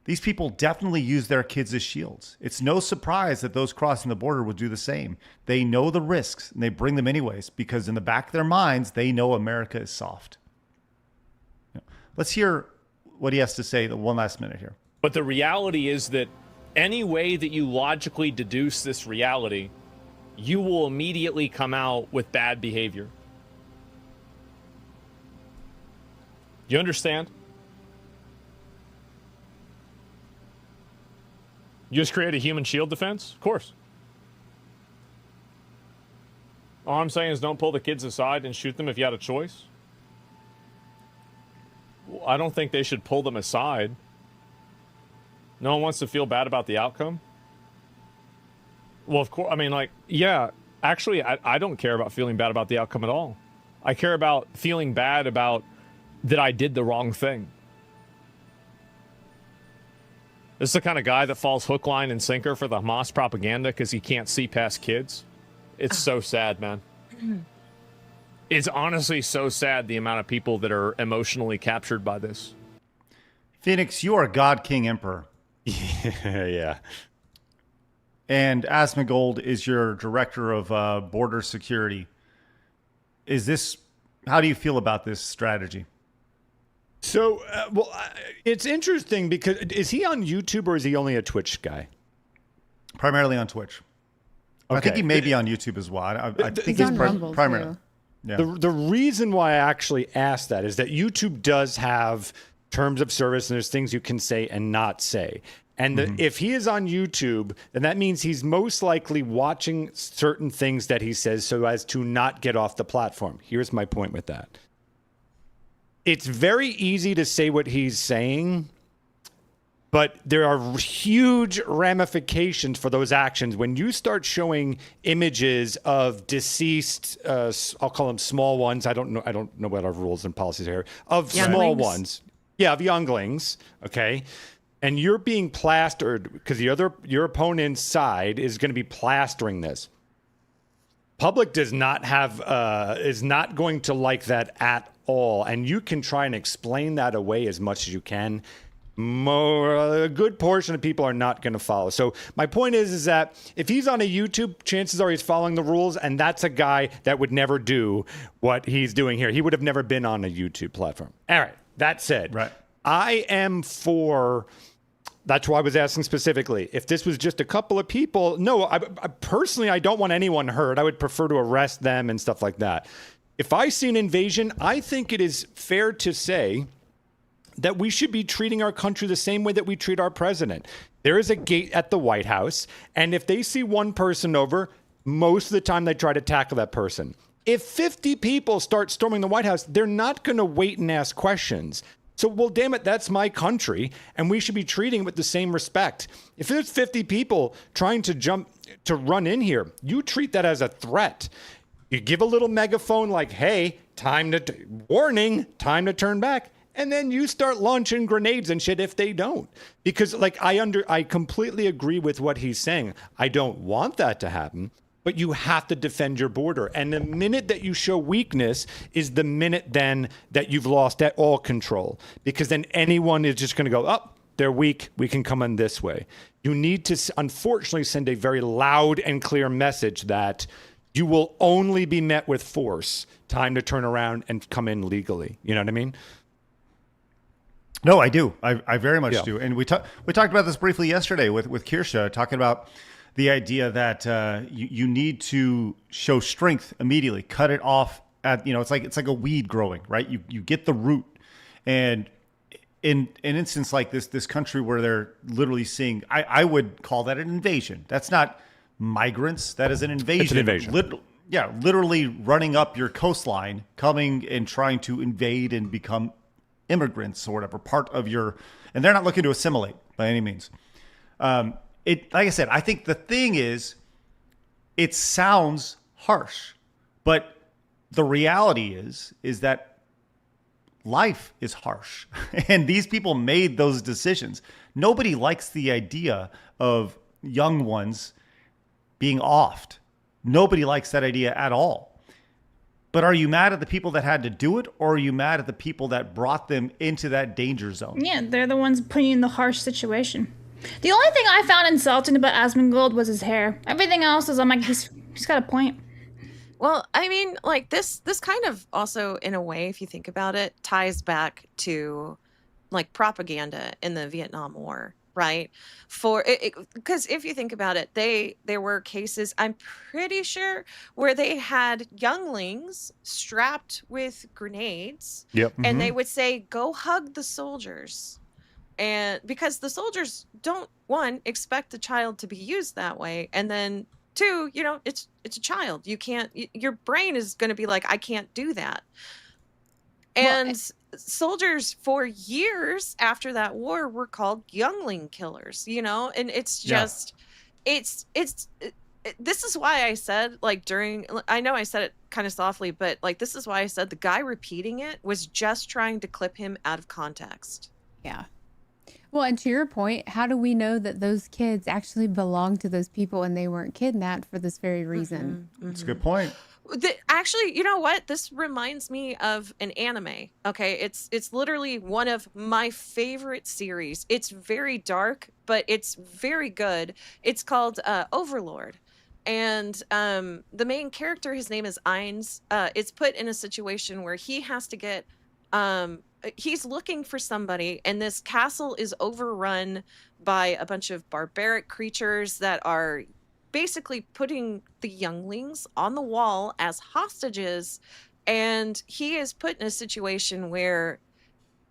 These people definitely use their kids as shields. It's no surprise that those crossing the border would do the same. They know the risks and they bring them anyways because in the back of their minds, they know America is soft. Let's hear what he has to say the one last minute here. But the reality is that any way that you logically deduce this reality, you will immediately come out with bad behavior. You understand? You just create a human shield defense? Of course. All I'm saying is don't pull the kids aside and shoot them if you had a choice. I don't think they should pull them aside. No one wants to feel bad about the outcome. Well, of course, I mean, like, yeah, actually, I don't care about feeling bad about the outcome at all. I care about feeling bad about that I did the wrong thing. This is the kind of guy that falls hook, line, and sinker for the Hamas propaganda because he can't see past kids. It's so sad, man. It's honestly so sad the amount of people that are emotionally captured by this. Phoenix, you are God King Emperor. Yeah. And Asmongold is your director of border security. How do you feel about this strategy? So, it's interesting because is he on YouTube or is he only a Twitch guy? Primarily on Twitch. Okay. I think he may be on YouTube as well. I think he's primarily. Yeah. The reason why I actually asked that is that YouTube does have terms of service and there's things you can say and not say. And if he is on YouTube, then that means he's most likely watching certain things that he says so as to not get off the platform. Here's my point with that. It's very easy to say what he's saying, but there are huge ramifications for those actions. When you start showing images of deceased, I'll call them small ones. I don't know what our rules and policies are here. Of younglings. Small ones. Yeah, of younglings. Okay. And you're being plastered because your opponent's side is going to be plastering this. Public is not going to like that at all. And you can try and explain that away as much as you can. A good portion of people are not going to follow. So my point is that if he's on a YouTube, chances are he's following the rules. And that's a guy that would never do what he's doing here. He would have never been on a YouTube platform. All right. That said, right. I am for... That's why I was asking specifically. If this was just a couple of people, no, I personally, I don't want anyone hurt. I would prefer to arrest them and stuff like that. If I see an invasion, I think it is fair to say that we should be treating our country the same way that we treat our president. There is a gate at the White House, and if they see one person over, most of the time they try to tackle that person. If 50 people start storming the White House, they're not going to wait and ask questions. So, well, damn it, that's my country, and we should be treating it with the same respect. If there's 50 people trying to run in here, you treat that as a threat. You give a little megaphone like, hey, warning, time to turn back. And then you start launching grenades and shit if they don't. Because I completely agree with what he's saying. I don't want that to happen. But you have to defend your border. And the minute that you show weakness is the minute then that you've lost all control. Because then anyone is just going to go, oh, they're weak. We can come in this way. You need to, unfortunately, send a very loud and clear message that you will only be met with force. Time to turn around and come in legally. You know what I mean? No, I do. I very much do. And we talked about this briefly yesterday with Kirsha, talking about the idea that you need to show strength immediately, cut it off at, it's like a weed growing, right? You get the root. And in an instance like this country where they're literally seeing, I would call that an invasion. That's not migrants. That is an invasion. It's an invasion. Literally running up your coastline, coming and trying to invade and become immigrants or whatever, part of and they're not looking to assimilate by any means. Like I said, I think the thing is, it sounds harsh, but the reality is that life is harsh, and these people made those decisions. Nobody likes the idea of young ones being offed. Nobody likes that idea at all. But are you mad at the people that had to do it, or are you mad at the people that brought them into that danger zone? Yeah, they're the ones putting you in the harsh situation. The only thing I found insulting about Asmongold was his hair. Everything else is, I'm like, he's got a point. Well, I mean, like this kind of also, in a way, if you think about it, ties back to like propaganda in the Vietnam War, right? Because if you think about it, there were cases, I'm pretty sure, where they had younglings strapped with grenades, and they would say, "Go hug the soldiers," and because the soldiers don't, one, expect the child to be used that way, and then two, it's a child. You can't. Your brain is going to be like, I can't do that. And soldiers for years after that war were called youngling killers. And it's just, this is why I said, like, I know I said it kind of softly, but like, this is why I said the guy repeating it was just trying to clip him out of context. Yeah. Well, and to your point, how do we know that those kids actually belong to those people and they weren't kidnapped for this very reason? That's a good point. Actually, you know what? This reminds me of an anime. Okay, it's literally one of my favorite series. It's very dark, but it's very good. It's called Overlord. And the main character, his name is Ainz, is put in a situation where he has to get... he's looking for somebody, and this castle is overrun by a bunch of barbaric creatures that are basically putting the younglings on the wall as hostages. And he is put in a situation where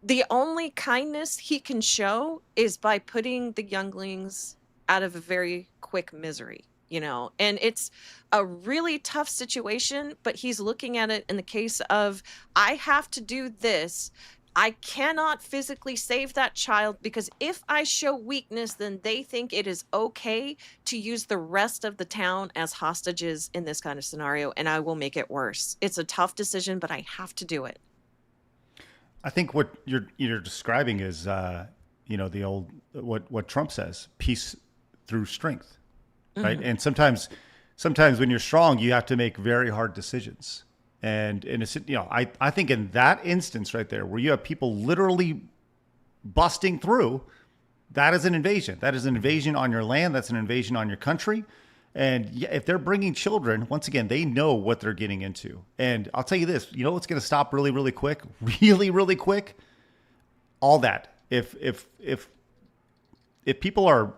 the only kindness he can show is by putting the younglings out of a very quick misery, and it's a really tough situation, but he's looking at it in the case of, I have to do this. I cannot physically save that child, because if I show weakness, then they think it is okay to use the rest of the town as hostages in this kind of scenario, and I will make it worse. It's a tough decision, but I have to do it. I think what you're describing is, the old, what Trump says, peace through strength, right? And sometimes when you're strong, you have to make very hard decisions. And I think in that instance right there, where you have people literally busting through, that is an invasion. That is an invasion on your land. That's an invasion on your country. And if they're bringing children, once again, they know what they're getting into. And I'll tell you this, what's going to stop really, really quick, really, really quick? All that. If people are,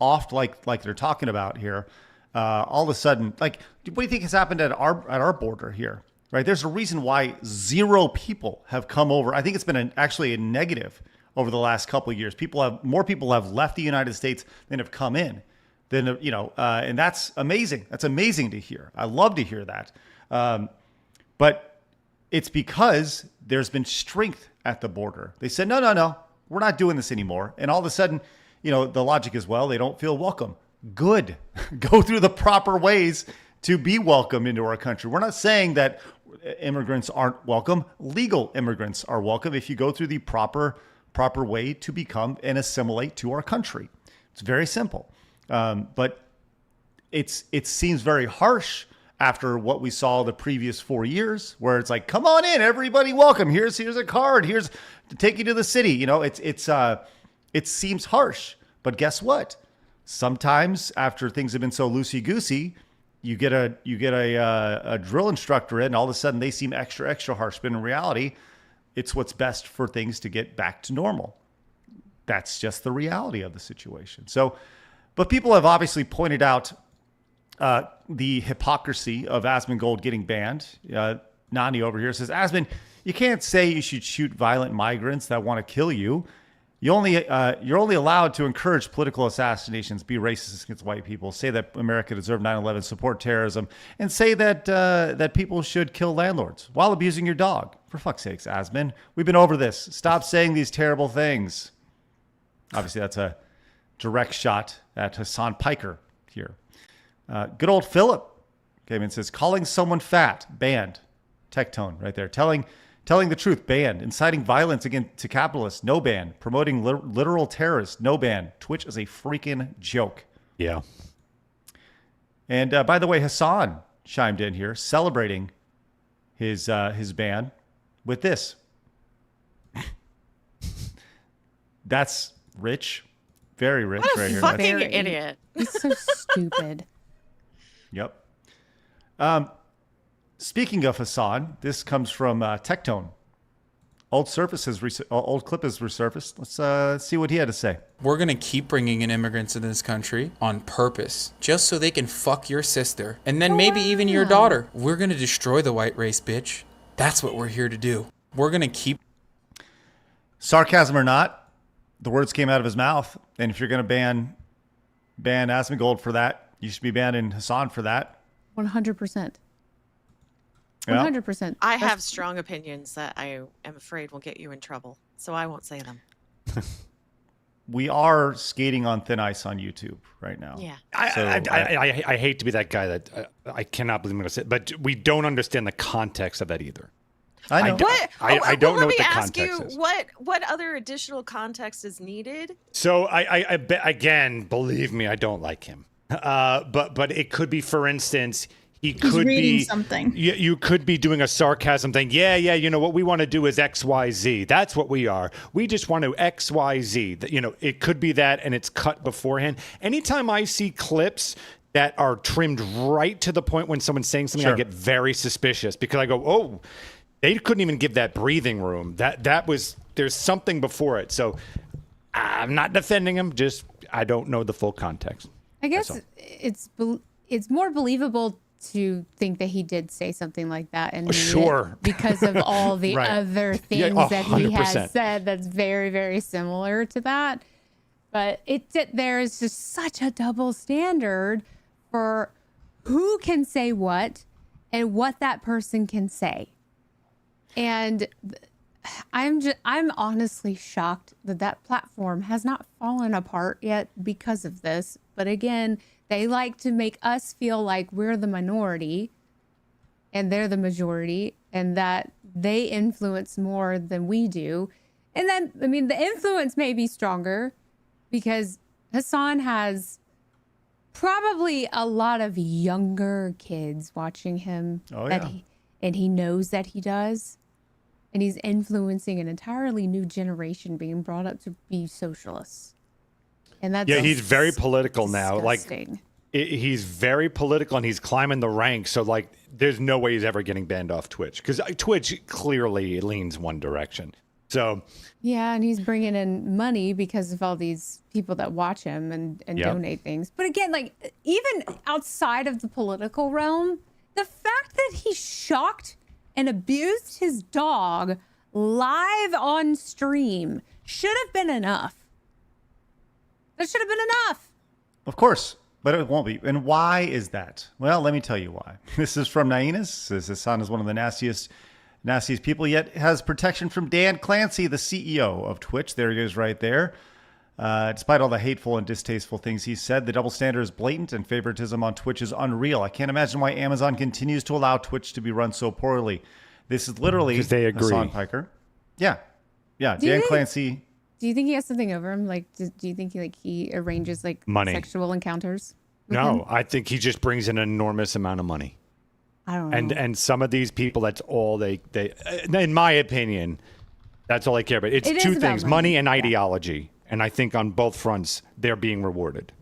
off like they're talking about here, all of a sudden, like, what do you think has happened at our border here, right? There's a reason why 0 people have come over. I think it's been actually a negative over the last couple of years. More people have left the United States than have come in. And that's amazing. That's amazing to hear. I love to hear that. But it's because there's been strength at the border. They said, no, we're not doing this anymore. And all of a sudden, the logic is, well, they don't feel welcome. Good. Go through the proper ways to be welcome into our country. We're not saying that immigrants aren't welcome. Legal immigrants are welcome if you go through the proper way to become and assimilate to our country. It's very simple. But it seems very harsh after what we saw the previous 4 years, where it's like, come on in, everybody, welcome. Here's a card. Here's to take you to the city. It seems harsh, but guess what? Sometimes after things have been so loosey-goosey, you get a drill instructor in, and all of a sudden they seem extra harsh. But in reality, it's what's best for things to get back to normal. That's just the reality of the situation. So, but people have obviously pointed out the hypocrisy of Asmongold getting banned. Nani over here says, Asmon, you can't say you should shoot violent migrants that want to kill you. You're only allowed to encourage political assassinations, be racist against white people, say that America deserved 9/11, support terrorism, and say that people should kill landlords while abusing your dog. For fuck's sakes, Asmon, we've been over this. Stop saying these terrible things. Obviously, that's a direct shot at Hassan Piker here. Good old Philip came in and says, calling someone fat, banned. Tech tone right there. Telling the truth, banned. Inciting violence against capitalists, no ban. Promoting literal terrorists, no ban. Twitch is a freaking joke. Yeah. And by the way, HASAN chimed in here, celebrating his ban with this. That's rich. Very rich What a right here. fucking idiot. He's so stupid. Yep. Speaking of HASAN, this comes from Tectone. Old clip has resurfaced. Let's see what he had to say. We're going to keep bringing in immigrants in this country on purpose, just so they can fuck your sister. And then maybe even your daughter. We're going to destroy the white race, bitch. That's what we're here to do. We're going to keep... Sarcasm or not, the words came out of his mouth. And if you're going to ban Asmongold for that, you should be banning HASAN for that. 100%. 100%. I have strong opinions that I am afraid will get you in trouble, so I won't say them. We are skating on thin ice on YouTube right now. Yeah. I hate to be that guy that I cannot believe I'm going to say, but we don't understand the context of that either. I know. I don't know what the ask context you is. what other additional context is needed? So again, believe me, I don't like him. But it could be, for instance, He's could reading be something. You could be doing a sarcasm thing. Yeah. You know what we want to do is X, Y, Z. That's what we are. We just want to X, Y, Z. You know, it could be that, and it's cut beforehand. Anytime I see clips that are trimmed right to the point when someone's saying something, I get very suspicious because I go, oh, they couldn't even give that breathing room. There's something before it. So I'm not defending him. Just I don't know the full context. I guess it's more believable to think that he did say something like that and because of all the other things that he has said that's very, very similar to that. But there is just such a double standard for who can say what and what that person can say. And I'm honestly shocked that platform has not fallen apart yet because of this. But again, they like to make us feel like we're the minority and they're the majority and that they influence more than we do. And then, I mean, the influence may be stronger because HASAN has probably a lot of younger kids watching him. Oh, yeah. And he knows that he does. And he's influencing an entirely new generation being brought up to be socialists. And that's he's very political now. Disgusting. Like he's very political and he's climbing the ranks. So like, there's no way he's ever getting banned off Twitch because Twitch clearly leans one direction. So yeah, and he's bringing in money because of all these people that watch him and donate things. But again, like even outside of the political realm, the fact that he shocked and abused his dog live on stream should have been enough. That should have been enough. Of course, but it won't be. And why is that? Well, let me tell you why. This is from Nainas. Says his son is one of the nastiest people, yet has protection from Dan Clancy, the CEO of Twitch. There he is right there. Despite all the hateful and distasteful things he said, the double standard is blatant and favoritism on Twitch is unreal. I can't imagine why Amazon continues to allow Twitch to be run so poorly. This is literally they agree. Hassan Piker. Yeah. Dan Clancy. Do you think he has something over him? Like, do you think he arranges like money, sexual encounters? No, I think he just brings an enormous amount of money. I don't know. And some of these people, that's all they in my opinion, that's all they care about. It's two things, money and ideology. And I think on both fronts, they're being rewarded.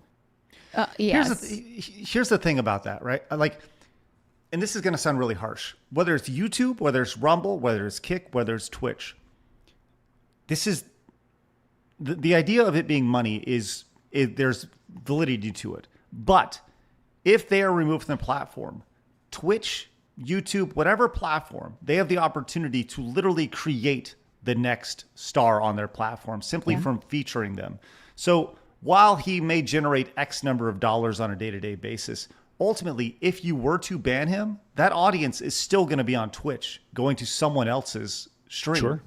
Yes. Here's the thing about that, right? Like, and this is going to sound really harsh. Whether it's YouTube, whether it's Rumble, whether it's Kick, whether it's Twitch, this is the idea of it being money there's validity to it. But if they are removed from the platform, Twitch, YouTube, whatever platform, they have the opportunity to literally create the next star on their platform simply from featuring them. So while he may generate X number of dollars on a day-to-day basis, ultimately, if you were to ban him, that audience is still going to be on Twitch going to someone else's stream. Sure.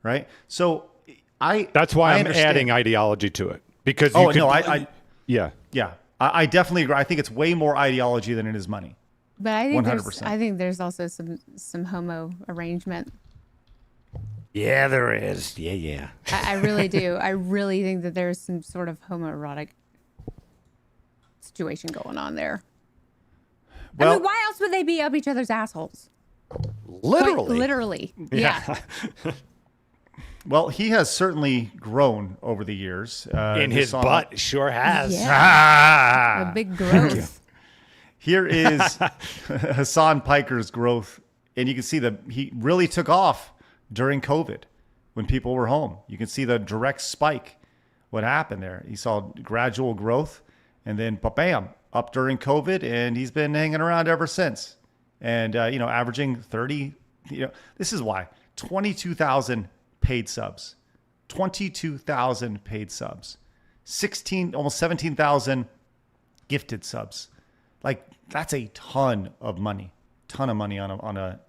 Right? So that's why I'm adding ideology to it because I definitely agree. I think it's way more ideology than it is money. But I think 100%. I think there's also some homo arrangement. Yeah, there is. Yeah. I really do. I really think that there's some sort of homoerotic situation going on there. Well, I mean, why else would they be up each other's assholes? Literally. Quite literally. Yeah. Well, he has certainly grown over the years. In his butt, sure has. Yeah. A big growth. Here is Hassan Piker's growth, and you can see that he really took off during COVID when people were home. You can see the direct spike. What happened there? He saw gradual growth, and then bam, up during COVID, and he's been hanging around ever since. And averaging 30. This is why 22,000 paid subs, 22,000 paid subs, almost 17,000 gifted subs. Like, that's a ton of money on a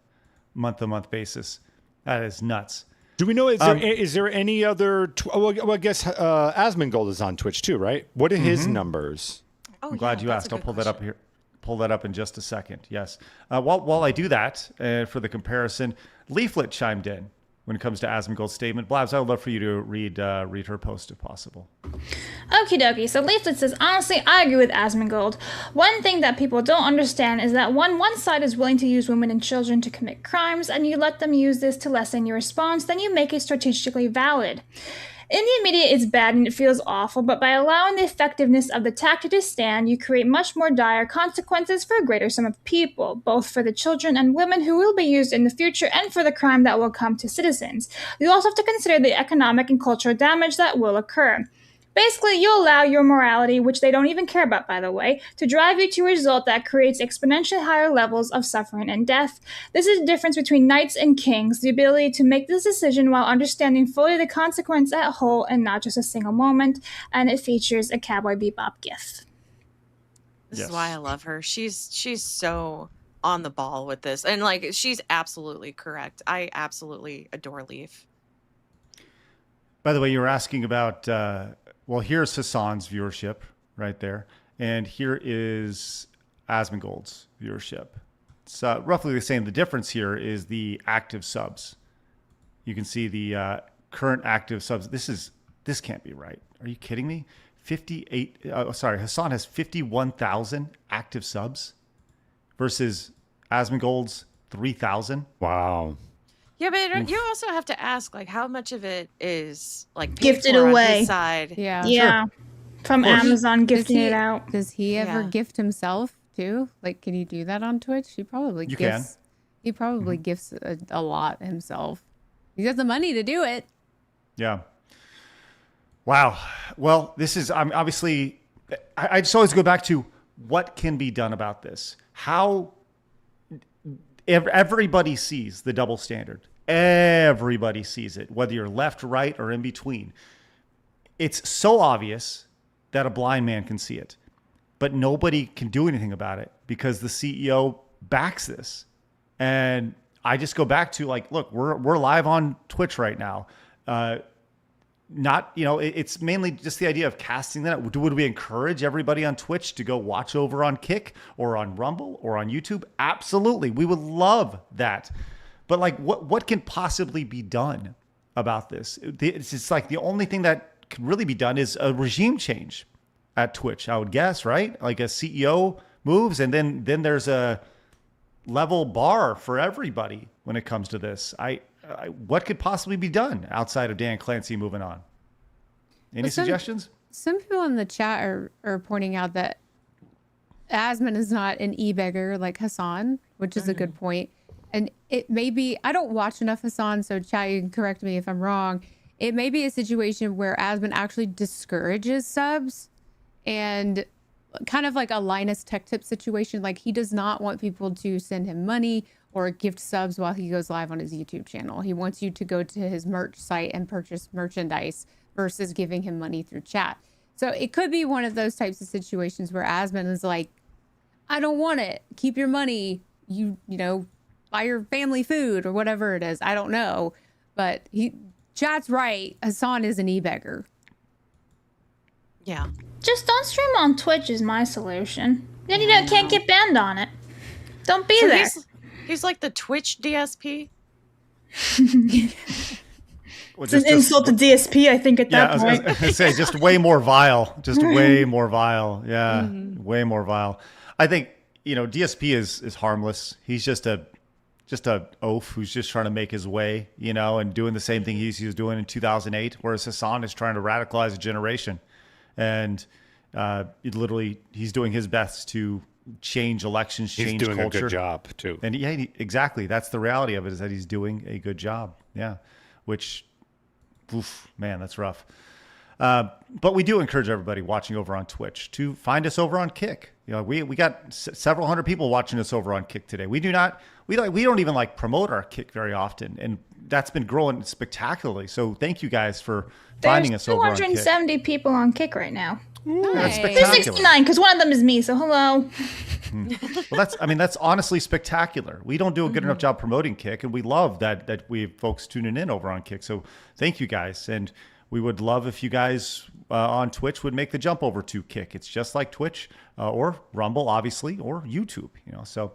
month-to-month basis. That is nuts. Do we know, is there any other, I guess Asmongold is on Twitch too, right? What are his numbers? I'm glad you asked. I'll pull that up here. Pull that up in just a second. Yes. While I do that, for the comparison, Leaflet chimed in when it comes to Asmongold's statement. Blabs, I would love for you to read her post if possible. Okie dokie. So Leaflet says, honestly, I agree with Asmongold. One thing that people don't understand is that one side is willing to use women and children to commit crimes, and you let them use this to lessen your response, then you make it strategically valid. In the immediate, it's bad and it feels awful, but by allowing the effectiveness of the tactic to stand, you create much more dire consequences for a greater sum of people, both for the children and women who will be used in the future and for the crime that will come to citizens. You also have to consider the economic and cultural damage that will occur. Basically, you allow your morality, which they don't even care about, by the way, to drive you to a result that creates exponentially higher levels of suffering and death. This is the difference between knights and kings, the ability to make this decision while understanding fully the consequence at whole and not just a single moment, and it features a Cowboy Bebop gif. This is why I love her. She's so on the ball with this, and she's absolutely correct. I absolutely adore Leaf. By the way, you were asking about... Well, here's Hassan's viewership right there. And here is Asmongold's viewership. It's roughly the same. The difference here is the active subs. You can see the current active subs. This can't be right. Are you kidding me? Hassan has 51,000 active subs versus Asmongold's 3,000. Wow. Yeah, but you also have to ask, how much of it is paid gifted for away on his side. Yeah. Yeah. From Amazon gifting it out. Does he ever gift himself too? Can you do that on Twitch? He probably gifts. He probably gifts a lot himself. He has the money to do it. Yeah. Wow. Well, this is obviously. I just always go back to what can be done about this. How everybody sees the double standard. Everybody sees it, whether you're left, right, or in between. It's so obvious that a blind man can see it, but nobody can do anything about it because the CEO backs this. And I just go back to look, we're live on Twitch right now. It's mainly just the idea of casting that. Would we encourage everybody on Twitch to go watch over on Kick or on Rumble or on YouTube? Absolutely. We would love that. But what can possibly be done about this? It's just the only thing that can really be done is a regime change at Twitch, I would guess, right? A CEO moves, and then there's a level bar for everybody when it comes to this. What could possibly be done outside of Dan Clancy moving on? Any suggestions? Some people in the chat are pointing out that Asmon is not an e-beggar like Hassan, which is a good point. And it may be, I don't watch enough Hassan, so chat, you can correct me if I'm wrong. It may be a situation where Asmon actually discourages subs and kind of like a Linus Tech Tip situation. He does not want people to send him money or gift subs while he goes live on his YouTube channel. He wants you to go to his merch site and purchase merchandise versus giving him money through chat. So it could be one of those types of situations where Asmon is like, I don't want it. Keep your money. You know, buy your family food or whatever it is. I don't know. But chat's right. Hassan is an e-beggar. Yeah. Just don't stream on Twitch is my solution. Then you can't get banned on it. Don't be there. He's like the Twitch DSP. It's an insult to DSP, I think, at that point. I was going to say, just way more vile. Just way more vile. Yeah, way more vile. I think, DSP is harmless. He's just a oaf who's just trying to make his way, and doing the same thing he was doing in 2008, whereas HASAN is trying to radicalize a generation. And he's doing his best to change elections, change culture. He's doing a good job, too. And exactly. That's the reality of it, is that he's doing a good job. Yeah, which... Oof, man, that's rough. But we do encourage everybody watching over on Twitch to find us over on Kick. We got several hundred people watching us over on Kick today. We don't even promote our Kick very often, and that's been growing spectacularly. So thank you guys for finding us over on Kick. There's 270 people on Kick right now. Nice. That's spectacular. 269 because one of them is me. So hello. Well, that's honestly spectacular. We don't do a good enough job promoting Kick, and we love that we have folks tuning in over on Kick. So thank you guys, and we would love if you guys on Twitch would make the jump over to Kick. It's just like Twitch or Rumble, obviously, or YouTube. So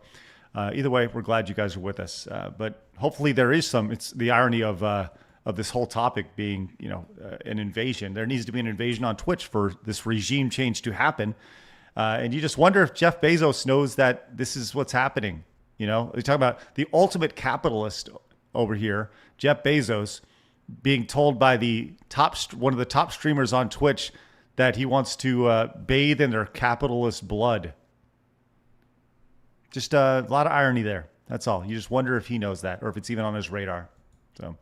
either way, we're glad you guys are with us. But hopefully, there is it's the irony of this whole topic being an invasion. There needs to be an invasion on Twitch for this regime change to happen. And you just wonder if Jeff Bezos knows that this is what's happening. We talk about the ultimate capitalist over here, Jeff Bezos, being told by one of the top streamers on Twitch that he wants to bathe in their capitalist blood. Just a lot of irony there. That's all. You just wonder if he knows that, or if it's even on his radar. So,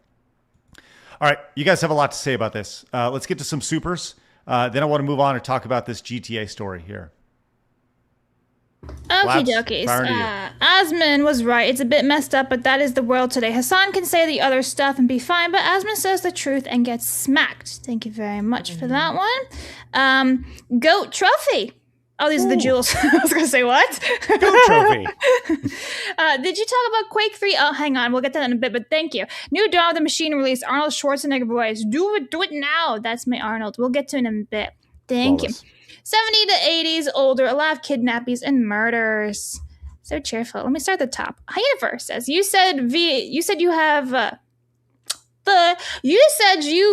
all right, you guys have a lot to say about this. Let's get to some supers. Then I want to move on and talk about this GTA story here. Okie dokies. Asmon was right. It's a bit messed up, but that is the world today. HASAN can say the other stuff and be fine, but Asmon says the truth and gets smacked. Thank you very much for that one. Goat Trophy. Oh, these are the jewels. I was going to say, what? Goat Trophy. Did you talk about Quake 3? Oh, hang on. We'll get to that in a bit, but thank you. New Dawn of the Machine release. Arnold Schwarzenegger voice. Do it now. That's my Arnold. We'll get to it in a bit. Thank you. 70 to 80s, older, a lot of kidnappings and murders. So cheerful. Let me start at the top. Universe says, you said you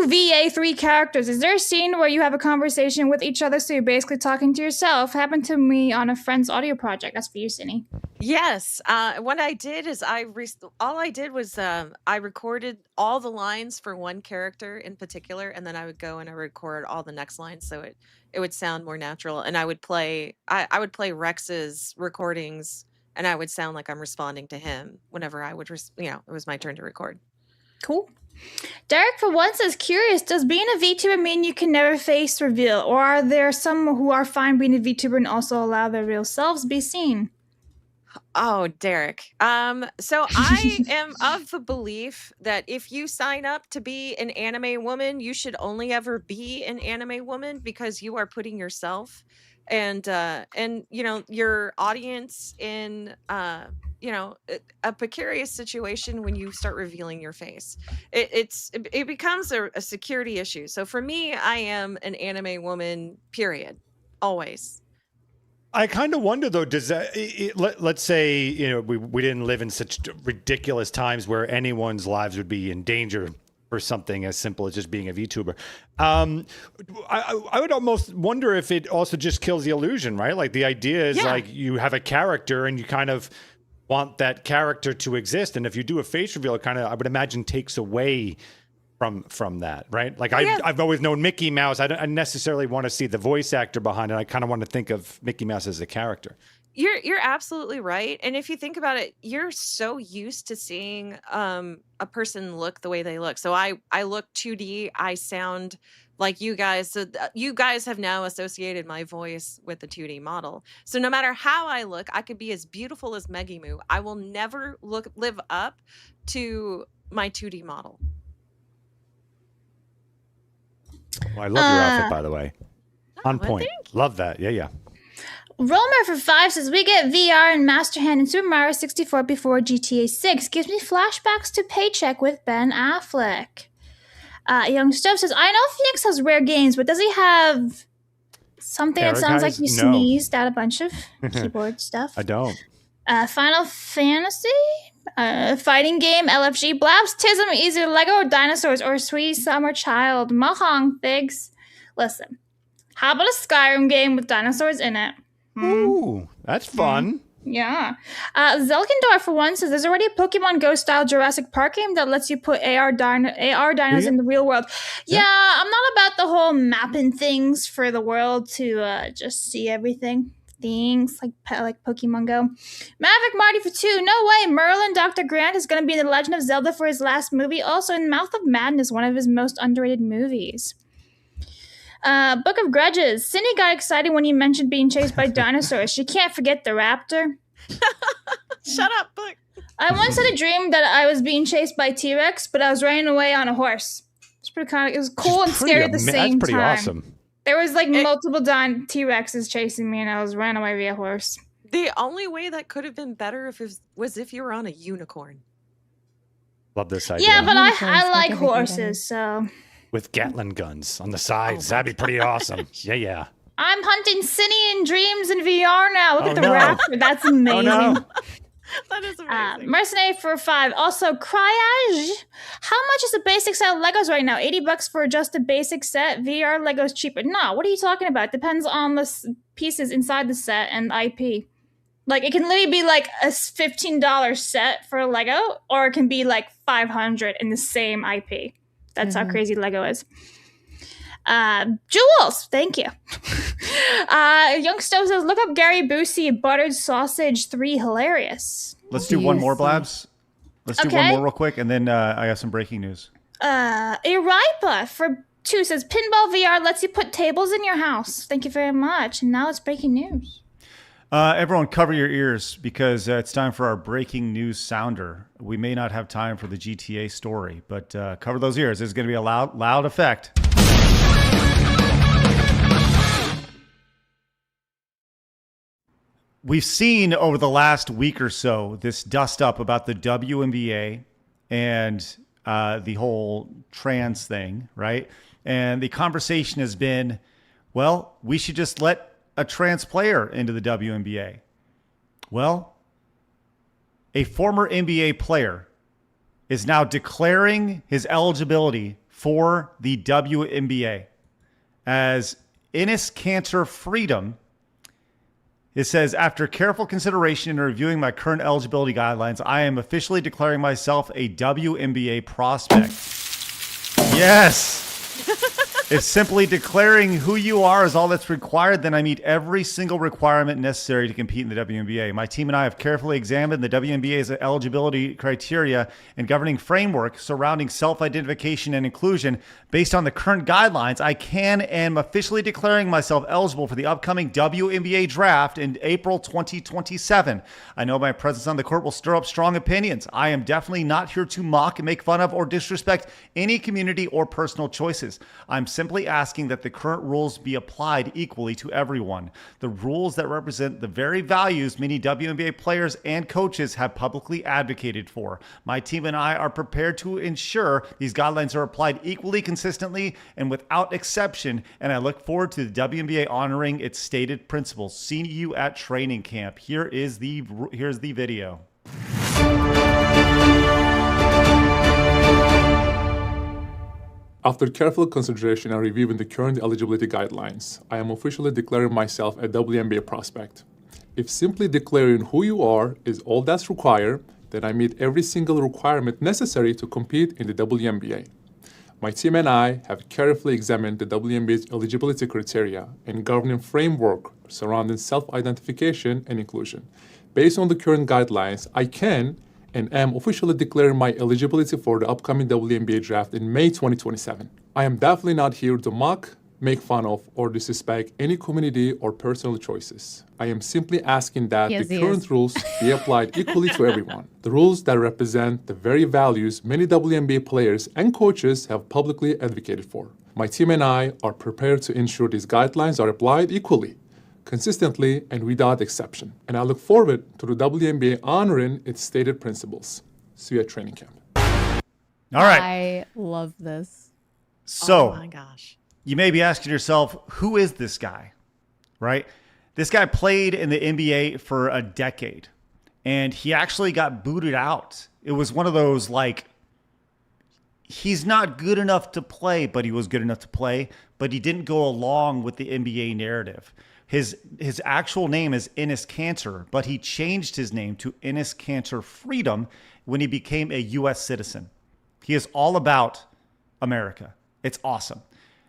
VA 3 characters. Is there a scene where you have a conversation with each other so you're basically talking to yourself? Happened to me on a friend's audio project. That's for you, Sini. Yes. What I did is I recorded all the lines for one character in particular, and then I would go and I record all the next lines so it would sound more natural. And I would play Rex's recordings, and I would sound like I'm responding to him whenever I would it was my turn to record. Cool. Derek for once is curious, does being a VTuber mean you can never face reveal, or are there some who are fine being a VTuber and also allow their real selves be seen? Oh, Derek. So I am of the belief that if you sign up to be an anime woman, you should only ever be an anime woman because you are putting yourself and your audience in a precarious situation when you start revealing your face. It becomes a security issue. So for me, I am an anime woman, period. Always. I kind of wonder, though, does that, let's say, we didn't live in such ridiculous times where anyone's lives would be in danger for something as simple as just being a VTuber. I would almost wonder if it also just kills the illusion, right? Like the idea is like you have a character and you kind of want that character to exist. And if you do a face reveal, it kind of, I would imagine, takes away from that, right? Like I've always known Mickey Mouse. I necessarily want to see the voice actor behind it. I kind of want to think of Mickey Mouse as a character. You're absolutely right. And if you think about it, you're so used to seeing a person look the way they look. So I look 2D. I sound like you guys. So you guys have now associated my voice with the 2D model. So no matter how I look, I could be as beautiful as Meggy Moo. I will never live up to my 2D model. Well, I love your outfit, by the way. On point. Love that. Yeah. Romer for 5 says, we get VR and Master Hand in Super Mario 64 before GTA 6. Gives me flashbacks to Paycheck with Ben Affleck. Young Stuff says, I know Phoenix has rare games, but does he have Something that sounds like you sneezed out a bunch of keyboard stuff. I don't. Final Fantasy, fighting game, LFG, Blabs, Tism, either Lego or dinosaurs, or Sweet Summer Child, Mahong, Figs. Listen, how about a Skyrim game with dinosaurs in it? Ooh, that's fun. Yeah. Zelkendorf, for one, says there's already a Pokemon Go style Jurassic Park game that lets you put AR dinos in the real world. Yeah, I'm not about the whole mapping things for the world to just see everything. Things like Pokemon Go. Maverick Marty for 2. No way. Merlin Dr. Grant is going to be in The Legend of Zelda for his last movie. Also in Mouth of Madness, one of his most underrated movies. Book of Grudges. Sini got excited when you mentioned being chased by dinosaurs. She can't forget the raptor. Shut up, Book. I once had a dream that I was being chased by T-Rex, but I was running away on a horse. It was cool and scary at the same time. That's pretty awesome. There was multiple T-Rexes chasing me, and I was running away via horse. The only way that could have been better was if you were on a unicorn. Love this idea. Yeah, but I like horses, so... With Gatling guns on the sides. That'd be pretty awesome. Yeah. I'm hunting Sini in dreams in VR now. Look at the raptor. That's amazing. Oh, no. That is amazing. Mercenary for 5. Also, Cryage. How much is a basic set of Legos right now? $80 for just a basic set. VR Legos cheaper. No, what are you talking about? Depends on the pieces inside the set and IP. Like, it can literally be like a $15 set for a Lego, or it can be like $500 in the same IP. That's how crazy Lego is. Jules, thank you. Young Stove says, look up Gary Busey, Buttered Sausage 3, hilarious. Let's do one more, Blabs. Let's do one more real quick, and then I have some breaking news. Iripa for 2 says, Pinball VR lets you put tables in your house. Thank you very much. And now it's breaking news. Everyone cover your ears because it's time for our breaking news sounder. We may not have time for the GTA story, but cover those ears. There's going to be a loud effect. We've seen over the last week or so this dust up about the WNBA and the whole trans thing, right? And the conversation has been, well, we should just let a trans player into the WNBA. Well, a former NBA player is now declaring his eligibility for the WNBA as Enes Kanter Freedom. It says, after careful consideration and reviewing my current eligibility guidelines, I am officially declaring myself a WNBA prospect. Yes. If simply declaring who you are is all that's required, then I meet every single requirement necessary to compete in the WNBA. My team and I have carefully examined the WNBA's eligibility criteria and governing framework surrounding self-identification and inclusion. Based on the current guidelines, I can and am officially declaring myself eligible for the upcoming WNBA draft in April 2027. I know my presence on the court will stir up strong opinions. I am definitely not here to mock, make fun of, or disrespect any community or personal choices. I'm simply asking that the current rules be applied equally to everyone. The rules that represent the very values many WNBA players and coaches have publicly advocated for. My team and I are prepared to ensure these guidelines are applied equally, consistently, and without exception, and I look forward to the WNBA honoring its stated principles. See you at training camp. Here's the video. After careful consideration and reviewing the current eligibility guidelines, I am officially declaring myself a WNBA prospect. If simply declaring who you are is all that's required, then I meet every single requirement necessary to compete in the WNBA. My team and I have carefully examined the WNBA's eligibility criteria and governing framework surrounding self-identification and inclusion. Based on the current guidelines, I can and am officially declaring my eligibility for the upcoming WNBA draft in May 2027. I am definitely not here to mock, make fun of, or disrespect any community or personal choices. I am simply asking that the current rules be applied equally to everyone. The rules that represent the very values many WNBA players and coaches have publicly advocated for. My team and I are prepared to ensure these guidelines are applied equally, consistently, and without exception. And I look forward to the WNBA honoring its stated principles. See you at training camp. All right. I love this. So, oh my gosh. You may be asking yourself, who is this guy? right? This guy played in the NBA for a decade, and he actually got booted out. It was one of those, like, he's not good enough to play, but he was good enough to play, but he didn't go along with the NBA narrative. His actual name is Enes Kanter, but he changed his name to Enes Kanter Freedom when he became a U.S. citizen. He is all about America. It's awesome.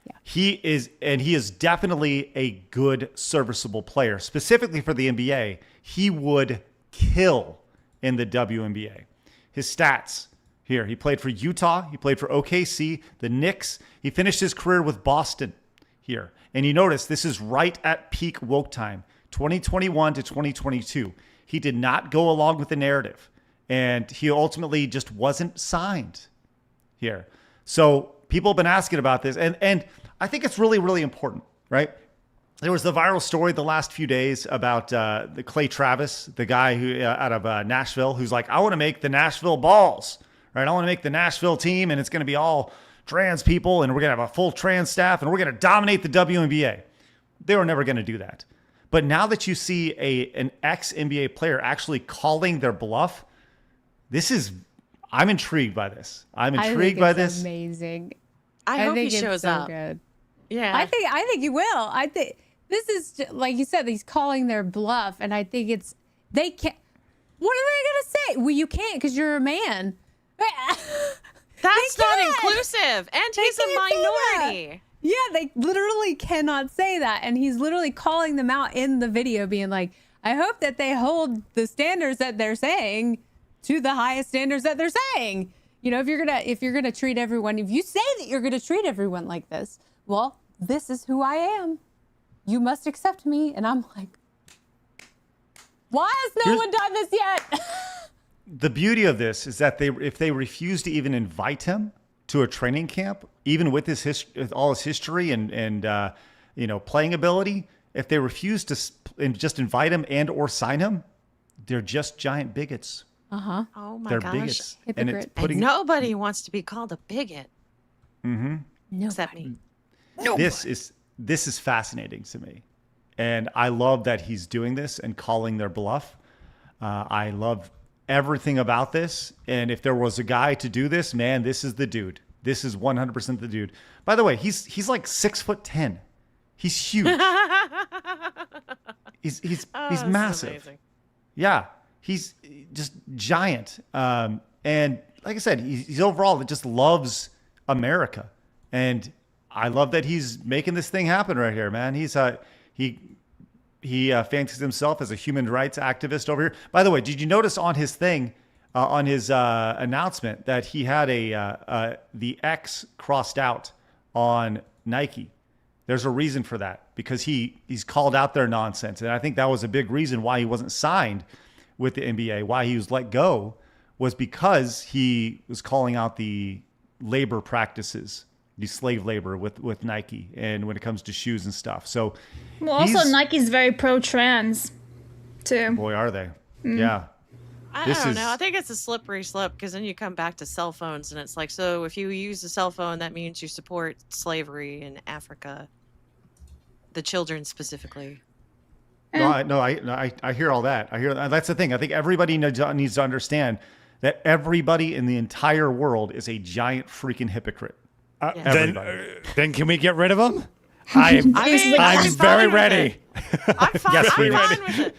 Yeah. He is definitely a good, serviceable player. Specifically for the NBA, he would kill in the WNBA. His stats here: he played for Utah, he played for OKC, the Knicks. He finished his career with Boston here. And you notice this is right at peak woke time, 2021 to 2022. He did not go along with the narrative, and he ultimately just wasn't signed here. So people have been asking about this, and I think it's really, really important, right? There was the viral story the last few days about the Clay Travis, the guy who out of Nashville, who's like, I want to make the Nashville Balls, right? I want to make the Nashville team, and it's going to be all trans people, and we're going to have a full trans staff, and we're going to dominate the WNBA. They were never going to do that. But now that you see an ex-NBA player actually calling their bluff, I'm intrigued by this. I'm intrigued by this. Amazing. I hope he think shows so up. Good. Yeah. I think he will. I think this is like you said, he's calling their bluff, and I think they can't. What are they gonna say? Well, you can't because you're a man. That's not inclusive, and he's a minority. Yeah, they literally cannot say that, and he's literally calling them out in the video, being like, "I hope that they hold the standards that they're saying to the highest standards that they're saying." You know, if you're gonna treat everyone, if you say that you're gonna treat everyone like this, well, this is who I am. You must accept me. And I'm like, why has no one done this yet? The beauty of this is that if they refuse to even invite him to a training camp, even with with all his history and playing ability, if they refuse to just invite him and or sign him, they're just giant bigots. Uh-huh. Oh my They're gosh. bigots. Hypocrite. And nobody wants to be called a bigot. Mm-hmm. Except me. This is fascinating to me. And I love that he's doing this and calling their bluff. I love everything about this. And if there was a guy to do this, man, this is the dude. This is 100% the dude. By the way, he's like 6'10". He's huge. he's massive. Yeah, he's just giant. And like I said, he's overall just loves America. And I love that he's making this thing happen right here, man. He fancies himself as a human rights activist over here. By the way, did you notice on his thing, on his announcement, that he had the X crossed out on Nike? There's a reason for that, because he's called out their nonsense. And I think that was a big reason why he wasn't signed with the NBA, why he was let go, was because he was calling out the labor practices, the slave labor with Nike, and when it comes to shoes and stuff. So, well, also Nike's very pro-trans too. Boy, are they? Yeah. I don't know. I think it's a slippery slope, because then you come back to cell phones, and it's like, so if you use a cell phone, that means you support slavery in Africa, the children specifically. I hear all that. That's the thing. I think everybody needs to understand that everybody in the entire world is a giant freaking hypocrite. Then can we get rid of him? I'm very ready. I'm fine. Fine with it.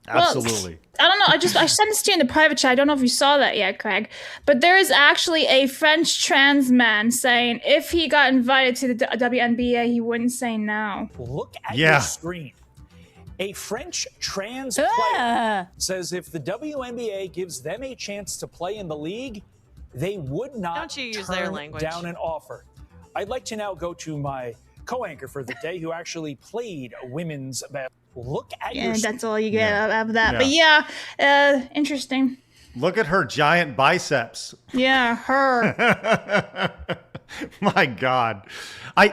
Absolutely. Well, I don't know. I sent this to you in the private chat. I don't know if you saw that yet, Craig. But there is actually a French trans man saying if he got invited to the WNBA, he wouldn't say no. Look at your screen. A French trans player says if the WNBA gives them a chance to play in the league, they would not turn down an offer. I'd like to now go to my co-anchor for the day, who actually played women's basketball. Look at your... And that's all you get out of that. Yeah. But interesting. Look at her giant biceps. Yeah, her. My God.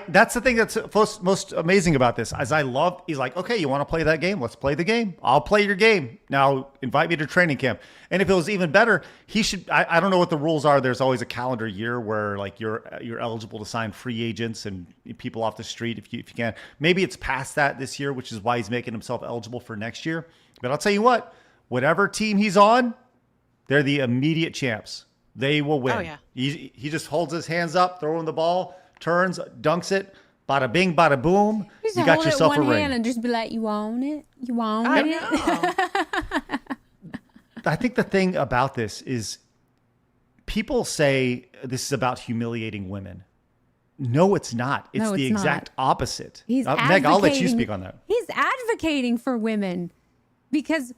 That's the thing that's most amazing about this. He's like, okay, you want to play that game? Let's play the game. I'll play your game. Now invite me to training camp. And if it was even better, he should, I don't know what the rules are. There's always a calendar year where like you're eligible to sign free agents and people off the street if you can. Maybe it's past that this year, which is why he's making himself eligible for next year. But I'll tell you what, whatever team he's on, they're the immediate champs. They will win. Oh, yeah. He just holds his hands up, throwing the ball, turns, dunks it, bada bing, bada boom. Just you got hold yourself it a one ring. hand and just be like, you want it? You want I it? know. I think the thing about this is people say this is about humiliating women. No, it's not. It's the exact opposite. He's Meg, I'll let you speak on that. He's advocating for women because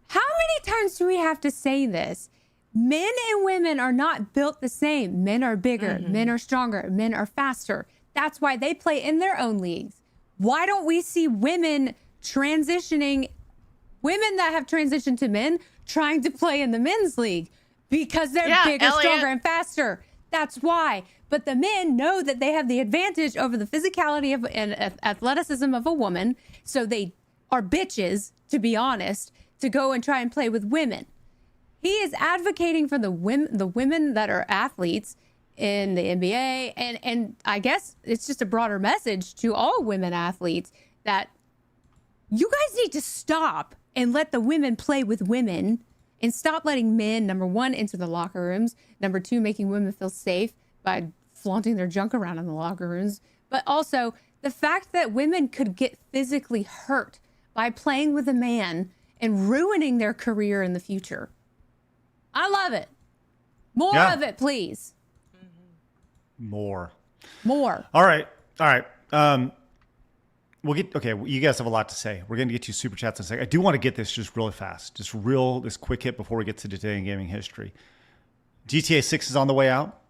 how many times do we have to say this? Men and women are not built the same. Men are bigger. Men are stronger. Men are faster. That's why they play in their own leagues. Why don't we see women that have transitioned to men trying to play in the men's league? Because they're bigger, stronger, and faster. That's why. But the men know that they have the advantage over the physicality and athleticism of a woman. So they are bitches, to be honest, to go and try and play with women. He is advocating for the women that are athletes in the NBA. And I guess it's just a broader message to all women athletes that you guys need to stop and let the women play with women and stop letting men, number one, into the locker rooms. Number two, making women feel safe by flaunting their junk around in the locker rooms. But also the fact that women could get physically hurt by playing with a man and ruining their career in the future. I love it. More of it, please. More. All right. You guys have a lot to say. We're going to get you super chats in a second. I do want to get this just really fast. This quick hit before we get to today in gaming history. GTA 6 is on the way out.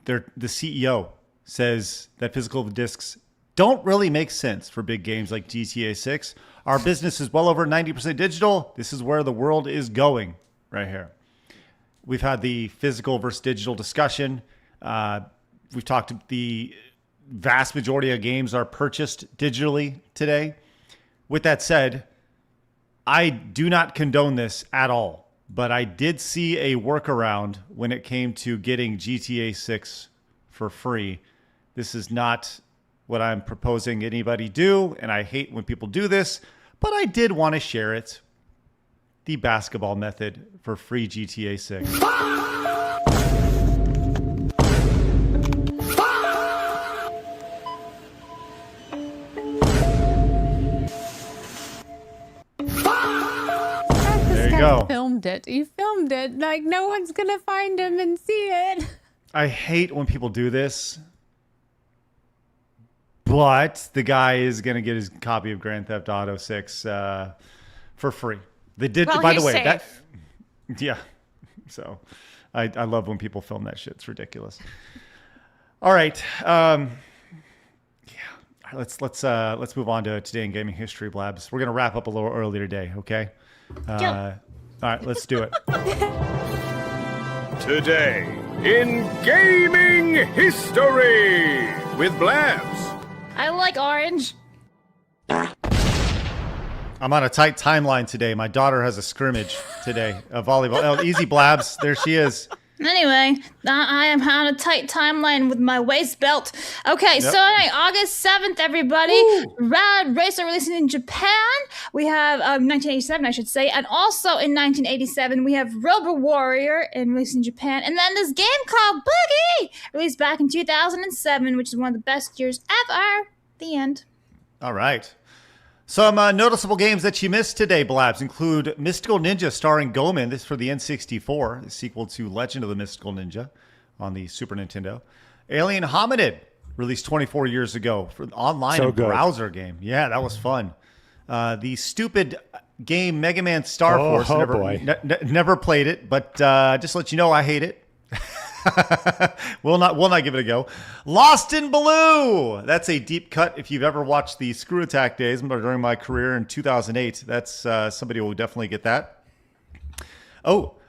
The CEO says that physical discs don't really make sense for big games like GTA 6. Our business is well over 90% digital. This is where the world is going right here. We've had the physical versus digital discussion. We've talked the vast majority of games are purchased digitally today. With that said, I do not condone this at all, but I did see a workaround when it came to getting GTA 6 for free. This is not what I'm proposing anybody do, and I hate when people do this, but I did want to share it. The basketball method for free GTA 6. There you go. Filmed it. You filmed it. Like no one's gonna find him and see it. I hate when people do this, but the guy is gonna get his copy of Grand Theft Auto 6 for free. They did, by the way. Safe. Yeah. So I love when people film that shit. It's ridiculous. All right. Let's move on to today in gaming history, Blabs. We're gonna wrap up a little early today, okay? All right, let's do it. Today in gaming history with Blabs. I like orange. I'm on a tight timeline today. My daughter has a scrimmage today, a volleyball. Oh, easy, Blabs. There she is. Anyway, I am on a tight timeline with my waist belt. Okay, so August 7th, everybody. Ooh. Rad Racer releasing in Japan. We have 1987, I should say. And also in 1987, we have Robo Warrior released in Japan. And then this game called Boogie, released back in 2007, which is one of the best years ever. The end. All right. Some noticeable games that you missed today, Blabs, include Mystical Ninja starring Goman. This is for the N64, the sequel to Legend of the Mystical Ninja on the Super Nintendo. Alien Hominid, released 24 years ago for the online and browser game. Yeah, that was fun. The stupid game Mega Man Star Force. Never played it, but just to let you know, I hate it. We'll not give it a go. Lost in Blue. That's a deep cut. If you've ever watched the Screw Attack days during my career in 2008, that's somebody will definitely get that.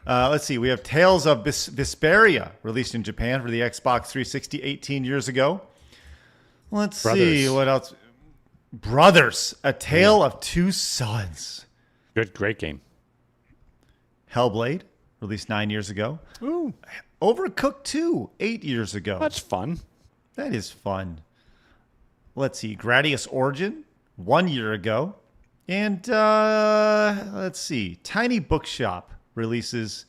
Let's see. We have Tales of Vesperia, released in Japan for the Xbox 360 18 years ago. Let's see what else. Brothers, A Tale of Two Sons. Great game. Hellblade, released 9 years ago. Ooh. Overcooked 2, 8 years ago. That's fun. That is fun. Let's see. Gradius Origin, 1 year ago. And let's see. Tiny Bookshop released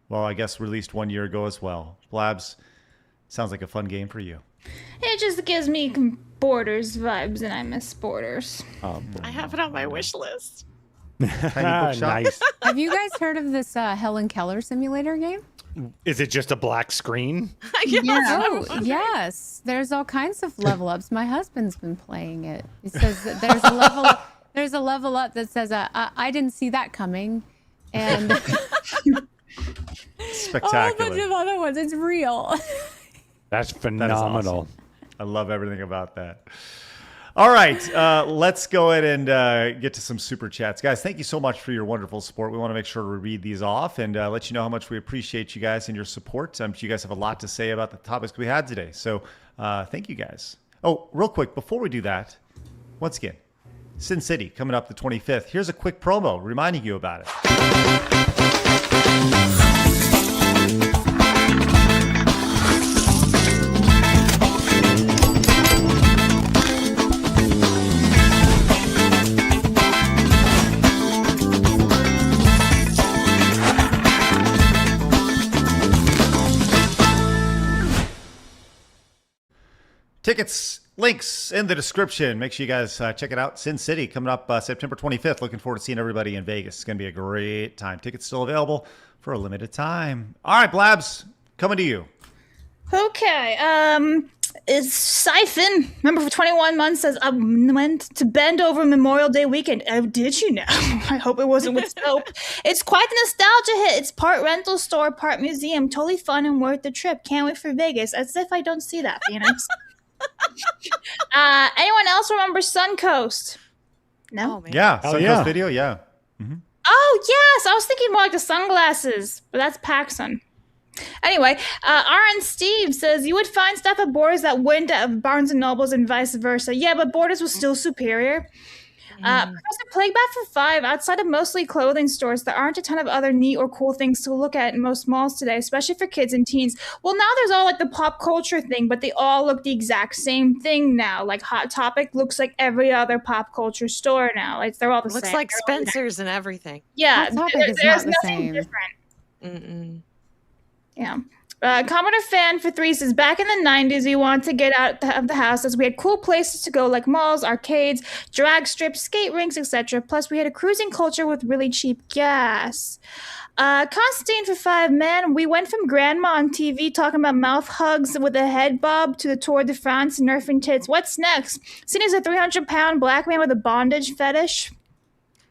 1 year ago as well. Blabs, sounds like a fun game for you. It just gives me Borders vibes, and I miss Borders. I have it on my wish list. Nice. Have you guys heard of this Helen Keller simulator game? Is it just a black screen? Yes. Oh, yes. There's all kinds of level ups. My husband's been playing it. He says that there's a level up. There's a level up that says, I didn't see that coming. And spectacular. a bunch of other ones. It's real. That's phenomenal. That is awesome. I love everything about that. All right, let's go ahead and get to some super chats. Guys, thank you so much for your wonderful support. We want to make sure to read these off and let you know how much we appreciate you guys and your support. You guys have a lot to say about the topics we had today. So thank you guys. Oh, real quick, before we do that, once again, Sin City coming up the 25th. Here's a quick promo reminding you about it. Tickets, links in the description. Make sure you guys check it out. Sin City coming up September 25th. Looking forward to seeing everybody in Vegas. It's going to be a great time. Tickets still available for a limited time. All right, Blabs, coming to you. Okay. It's Siphon. Remember, for 21 months says I went to Bend over Memorial Day weekend. Oh, did you know? I hope it wasn't with soap. It's quite the nostalgia hit. It's part rental store, part museum. Totally fun and worth the trip. Can't wait for Vegas. As if I don't see that, Phoenix. Anyone else remember Suncoast? No. Oh, man. Yeah, Suncoast Video. Yeah. Mm-hmm. Oh yes, I was thinking more like the sunglasses, but that's PacSun. Anyway, RN Steve says you would find stuff at Borders that wouldn't at Barnes and Nobles and vice versa. Yeah, but Borders was still superior. Professor Plaguebat for 5, outside of mostly clothing stores, there aren't a ton of other neat or cool things to look at in most malls today, especially for kids and teens. Well, now there's all like the pop culture thing, but they all look the exact same thing now. Like Hot Topic looks like every other pop culture store now. Like they're all the same. Looks like Spencer's and everything. Yeah, Hot Topic is there's not the nothing same. different. Yeah. Commodore Fan for 3 says, back in the 90s, we wanted to get out of the house as we had cool places to go like malls, arcades, drag strips, skate rinks, etc. Plus, we had a cruising culture with really cheap gas. Constantine for 5, man, we went from grandma on TV talking about mouth hugs with a head bob to the Tour de France and nerfing tits. What's next? Sini's a 300-pound black man with a bondage fetish.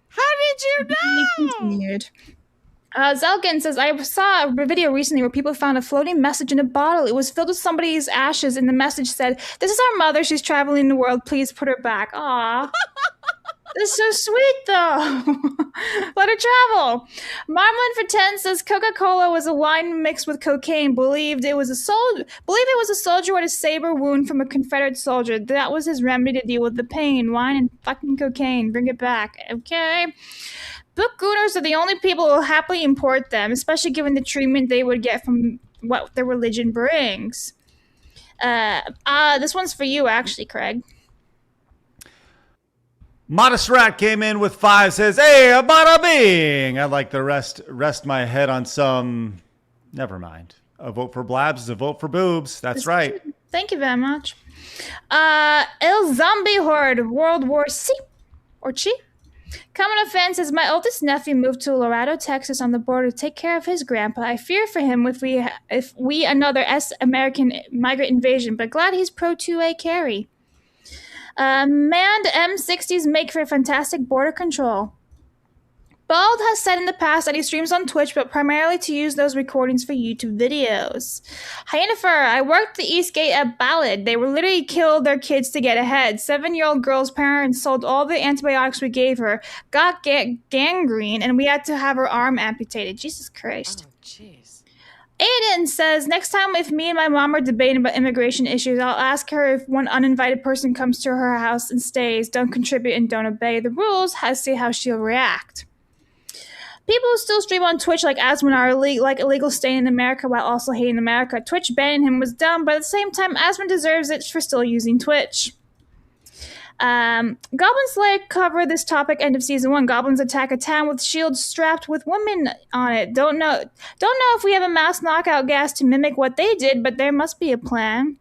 How did you know? Continued. Zelkin says, I saw a video recently where people found a floating message in a bottle. It was filled with somebody's ashes, and the message said, this is our mother. She's traveling the world. Please put her back. Aw. That's so sweet, though. Let her travel. Marmalin for 10 says, Coca-Cola was a wine mixed with cocaine. Believed it was a soldier who had a saber wound from a Confederate soldier. That was his remedy to deal with the pain. Wine and fucking cocaine. Bring it back. Okay. Bookgooners are the only people who will happily import them, especially given the treatment they would get from what their religion brings. This one's for you, actually, Craig. Modest Rat came in with 5, says, hey, a bada bing. I'd like to rest my head on some, never mind. A vote for Blabs is a vote for boobs. That's right. Thank you very much. El Zombie Horde, World War C, or Chi. Common Offense says, my oldest nephew moved to Laredo, Texas on the border to take care of his grandpa. I fear for him if we another American migrant invasion, but glad he's pro 2A carry. Manned M60s make for fantastic border control. Bald has said in the past that he streams on Twitch, but primarily to use those recordings for YouTube videos. Yennefer, I worked the Eastgate at Ballad. They were literally killed their kids to get ahead. 7-year-old girl's parents sold all the antibiotics we gave her, got gangrene, and we had to have her arm amputated. Jesus Christ. Oh, jeez. Aiden says, next time if me and my mom are debating about immigration issues, I'll ask her if one uninvited person comes to her house and stays, don't contribute and don't obey the rules, see how she'll react. People who still stream on Twitch like Asmon are illegal staying in America while also hating America. Twitch banning him was dumb, but at the same time, Asmon deserves it for still using Twitch. Goblin Slayer covered this topic end of season 1. Goblins attack a town with shields strapped with women on it. Don't know if we have a mass knockout gas to mimic what they did, but there must be a plan.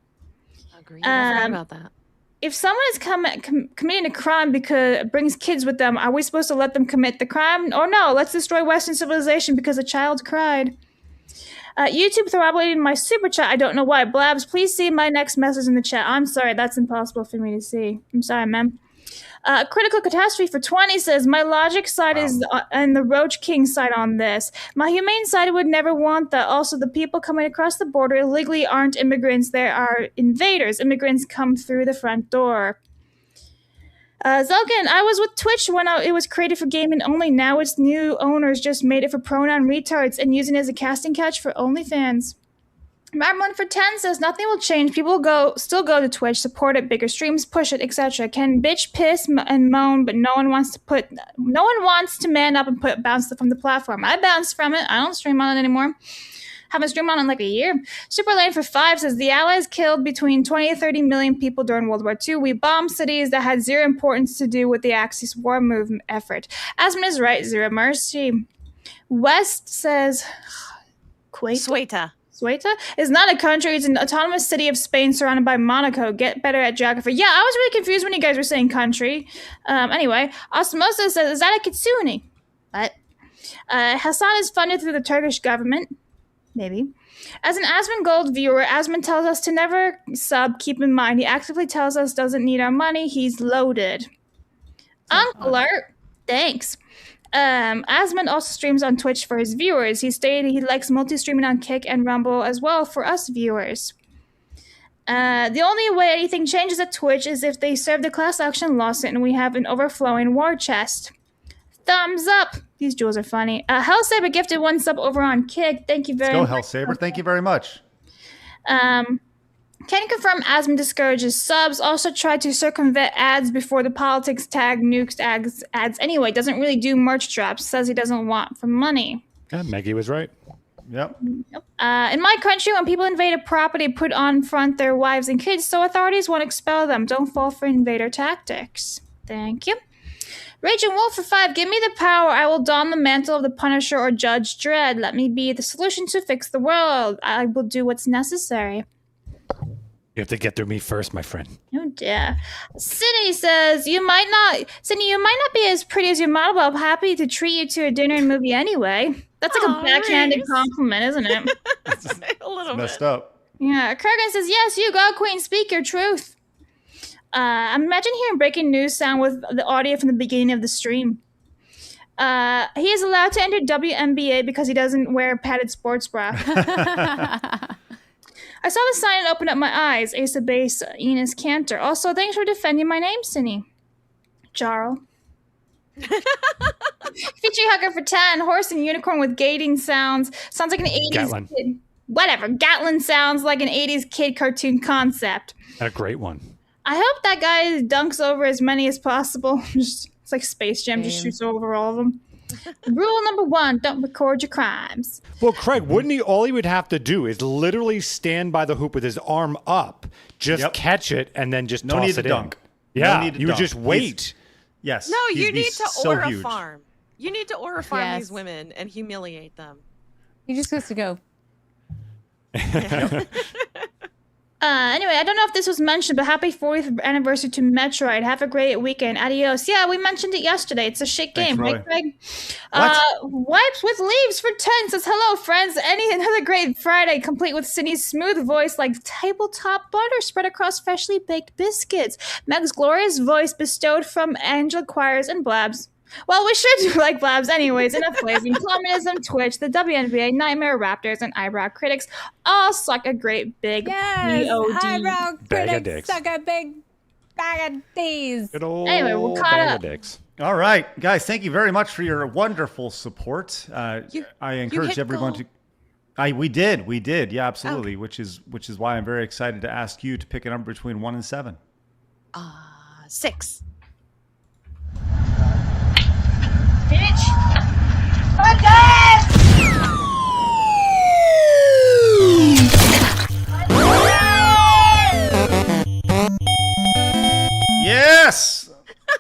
Agreed. I forgot about that. If someone is committing a crime because it brings kids with them, are we supposed to let them commit the crime? Or no, let's destroy Western civilization because a child cried. YouTube throbulated my super chat. I don't know why. Blabs, please see my next message in the chat. I'm sorry, that's impossible for me to see. I'm sorry, man. Critical Catastrophe for 20 says, my logic side is and the Roach King side on this. My humane side would never want that. Also, the people coming across the border illegally aren't immigrants. They are invaders. Immigrants come through the front door. Zelkin, I was with Twitch when it was created for gaming only. Now its new owners just made it for pronoun retards and using it as a casting couch for OnlyFans. Marmon for 10 says nothing will change. People still go to Twitch, support it, bigger streams, push it, etc. Can bitch, piss, and moan, but no one wants to man up and bounce from the platform. I bounced from it. I don't stream on it anymore. Haven't streamed on it in like a year. Super Lane for 5 says the Allies killed between 20 to 30 million people during World War II. We bombed cities that had zero importance to do with the Axis war movement effort. Asmon is right, zero mercy. West says Ceuta is not a country. It's an autonomous city of Spain surrounded by Monaco. Get better at geography. Yeah, I was really confused when you guys were saying country. Anyway, Osmosis says, is that a kitsune? What? HASAN is funded through the Turkish government. Maybe. As an Asmongold viewer, Asmon tells us to never sub. Keep in mind, he actively tells us doesn't need our money. He's loaded. Uncle Art, thanks. Asmon also streams on Twitch for his viewers. He stated he likes multi-streaming on Kick and Rumble as well for us viewers. The only way anything changes at Twitch is if they serve the class action lawsuit and we have an overflowing war chest. Thumbs up! These jewels are funny. Hellsaber gifted 1 sub over on Kick. Thank you very much. Let's go, Hellsaber. Thank you very much. Can confirm Asmon discourages subs. Also tried to circumvent ads before the politics tag nukes ads anyway. Doesn't really do merch drops. Says he doesn't want for money. Yeah, Maggie was right. Yep. In my country, when people invade a property, put on front their wives and kids, so authorities won't expel them. Don't fall for invader tactics. Thank you. Raging Wolf for 5. Give me the power. I will don the mantle of the Punisher or Judge Dredd. Let me be the solution to fix the world. I will do what's necessary. You have to get through me first, my friend. Oh dear. Sini says, you might not be as pretty as your model, but I'm happy to treat you to a dinner and movie anyway. That's like a backhanded compliment, isn't it? A little bit. Messed up. Yeah. Kurgan says, yes, you go, Queen. Speak your truth. Imagine hearing breaking news sound with the audio from the beginning of the stream. He is allowed to enter WNBA because he doesn't wear a padded sports bra. I saw the sign and opened up my eyes. Ace of Base, Enos Cantor. Also, thanks for defending my name, Sini. Jarl. Featuring Hugger for 10. Horse and unicorn with gating sounds. Sounds like an 80s Gatlin. kid. Whatever. Gatlin sounds like an 80s kid cartoon concept. A great one. I hope that guy dunks over as many as possible. It's like Space Jam, just shoots over all of them. Rule number 1, don't record your crimes. Well, Craig, wouldn't all he would have to do is literally stand by the hoop with his arm up, just catch it, and then just toss it in. Dunk. Yeah, no need to you would dunk. just wait. Yes. No, you need to so aura huge. farm. You need to aura farm these women and humiliate them. He just has to go. Anyway, I don't know if this was mentioned, but happy 40th anniversary to Metroid. Have a great weekend. Adios. Yeah, we mentioned it yesterday. It's a shit game, right, Craig? Wipes with Leaves for 10 says, hello, friends. Another great Friday, complete with Sini's smooth voice like tabletop butter spread across freshly baked biscuits. Meg's glorious voice bestowed from Angela Choirs and Blabs. Well, we should do like Blabs anyways. Enough blazing. Communism, Twitch, the WNBA, Nightmare Raptors, and Eyebrow Critics all suck a great big BOD. Eyebrow Bag of critics dicks. suck a big bag of D's. Good old Anyway, we're caught bag up. of dicks. All right, guys, thank you very much for your wonderful support. I encourage hit everyone goal. to. We did, yeah, absolutely. Which is why I'm very excited to ask you to pick a number between 1 and 7. 6. Yes!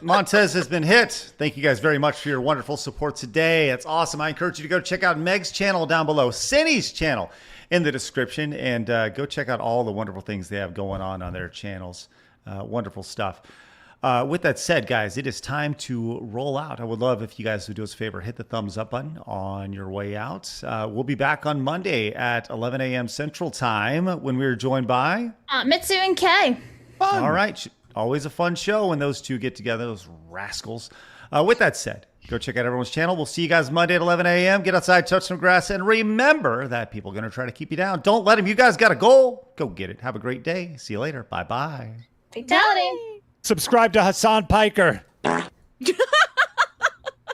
Montez has been hit. Thank you guys very much for your wonderful support today. It's awesome. I encourage you to go check out Meg's channel down below, Sini's channel in the description, and go check out all the wonderful things they have going on their channels. Wonderful stuff. With that said, guys, it is time to roll out. I would love if you guys would do us a favor, hit the thumbs up button on your way out. We'll be back on Monday at 11 a.m. Central Time when we are joined by Mitsu and Kay. All right. Always a fun show when those two get together, those rascals. With that said, go check out everyone's channel. We'll see you guys Monday at 11 a.m. Get outside, touch some grass, and remember that people are going to try to keep you down. Don't let them. You guys got a goal. Go get it. Have a great day. See you later. Bye-bye. Fatality. Subscribe to Hassan Piker.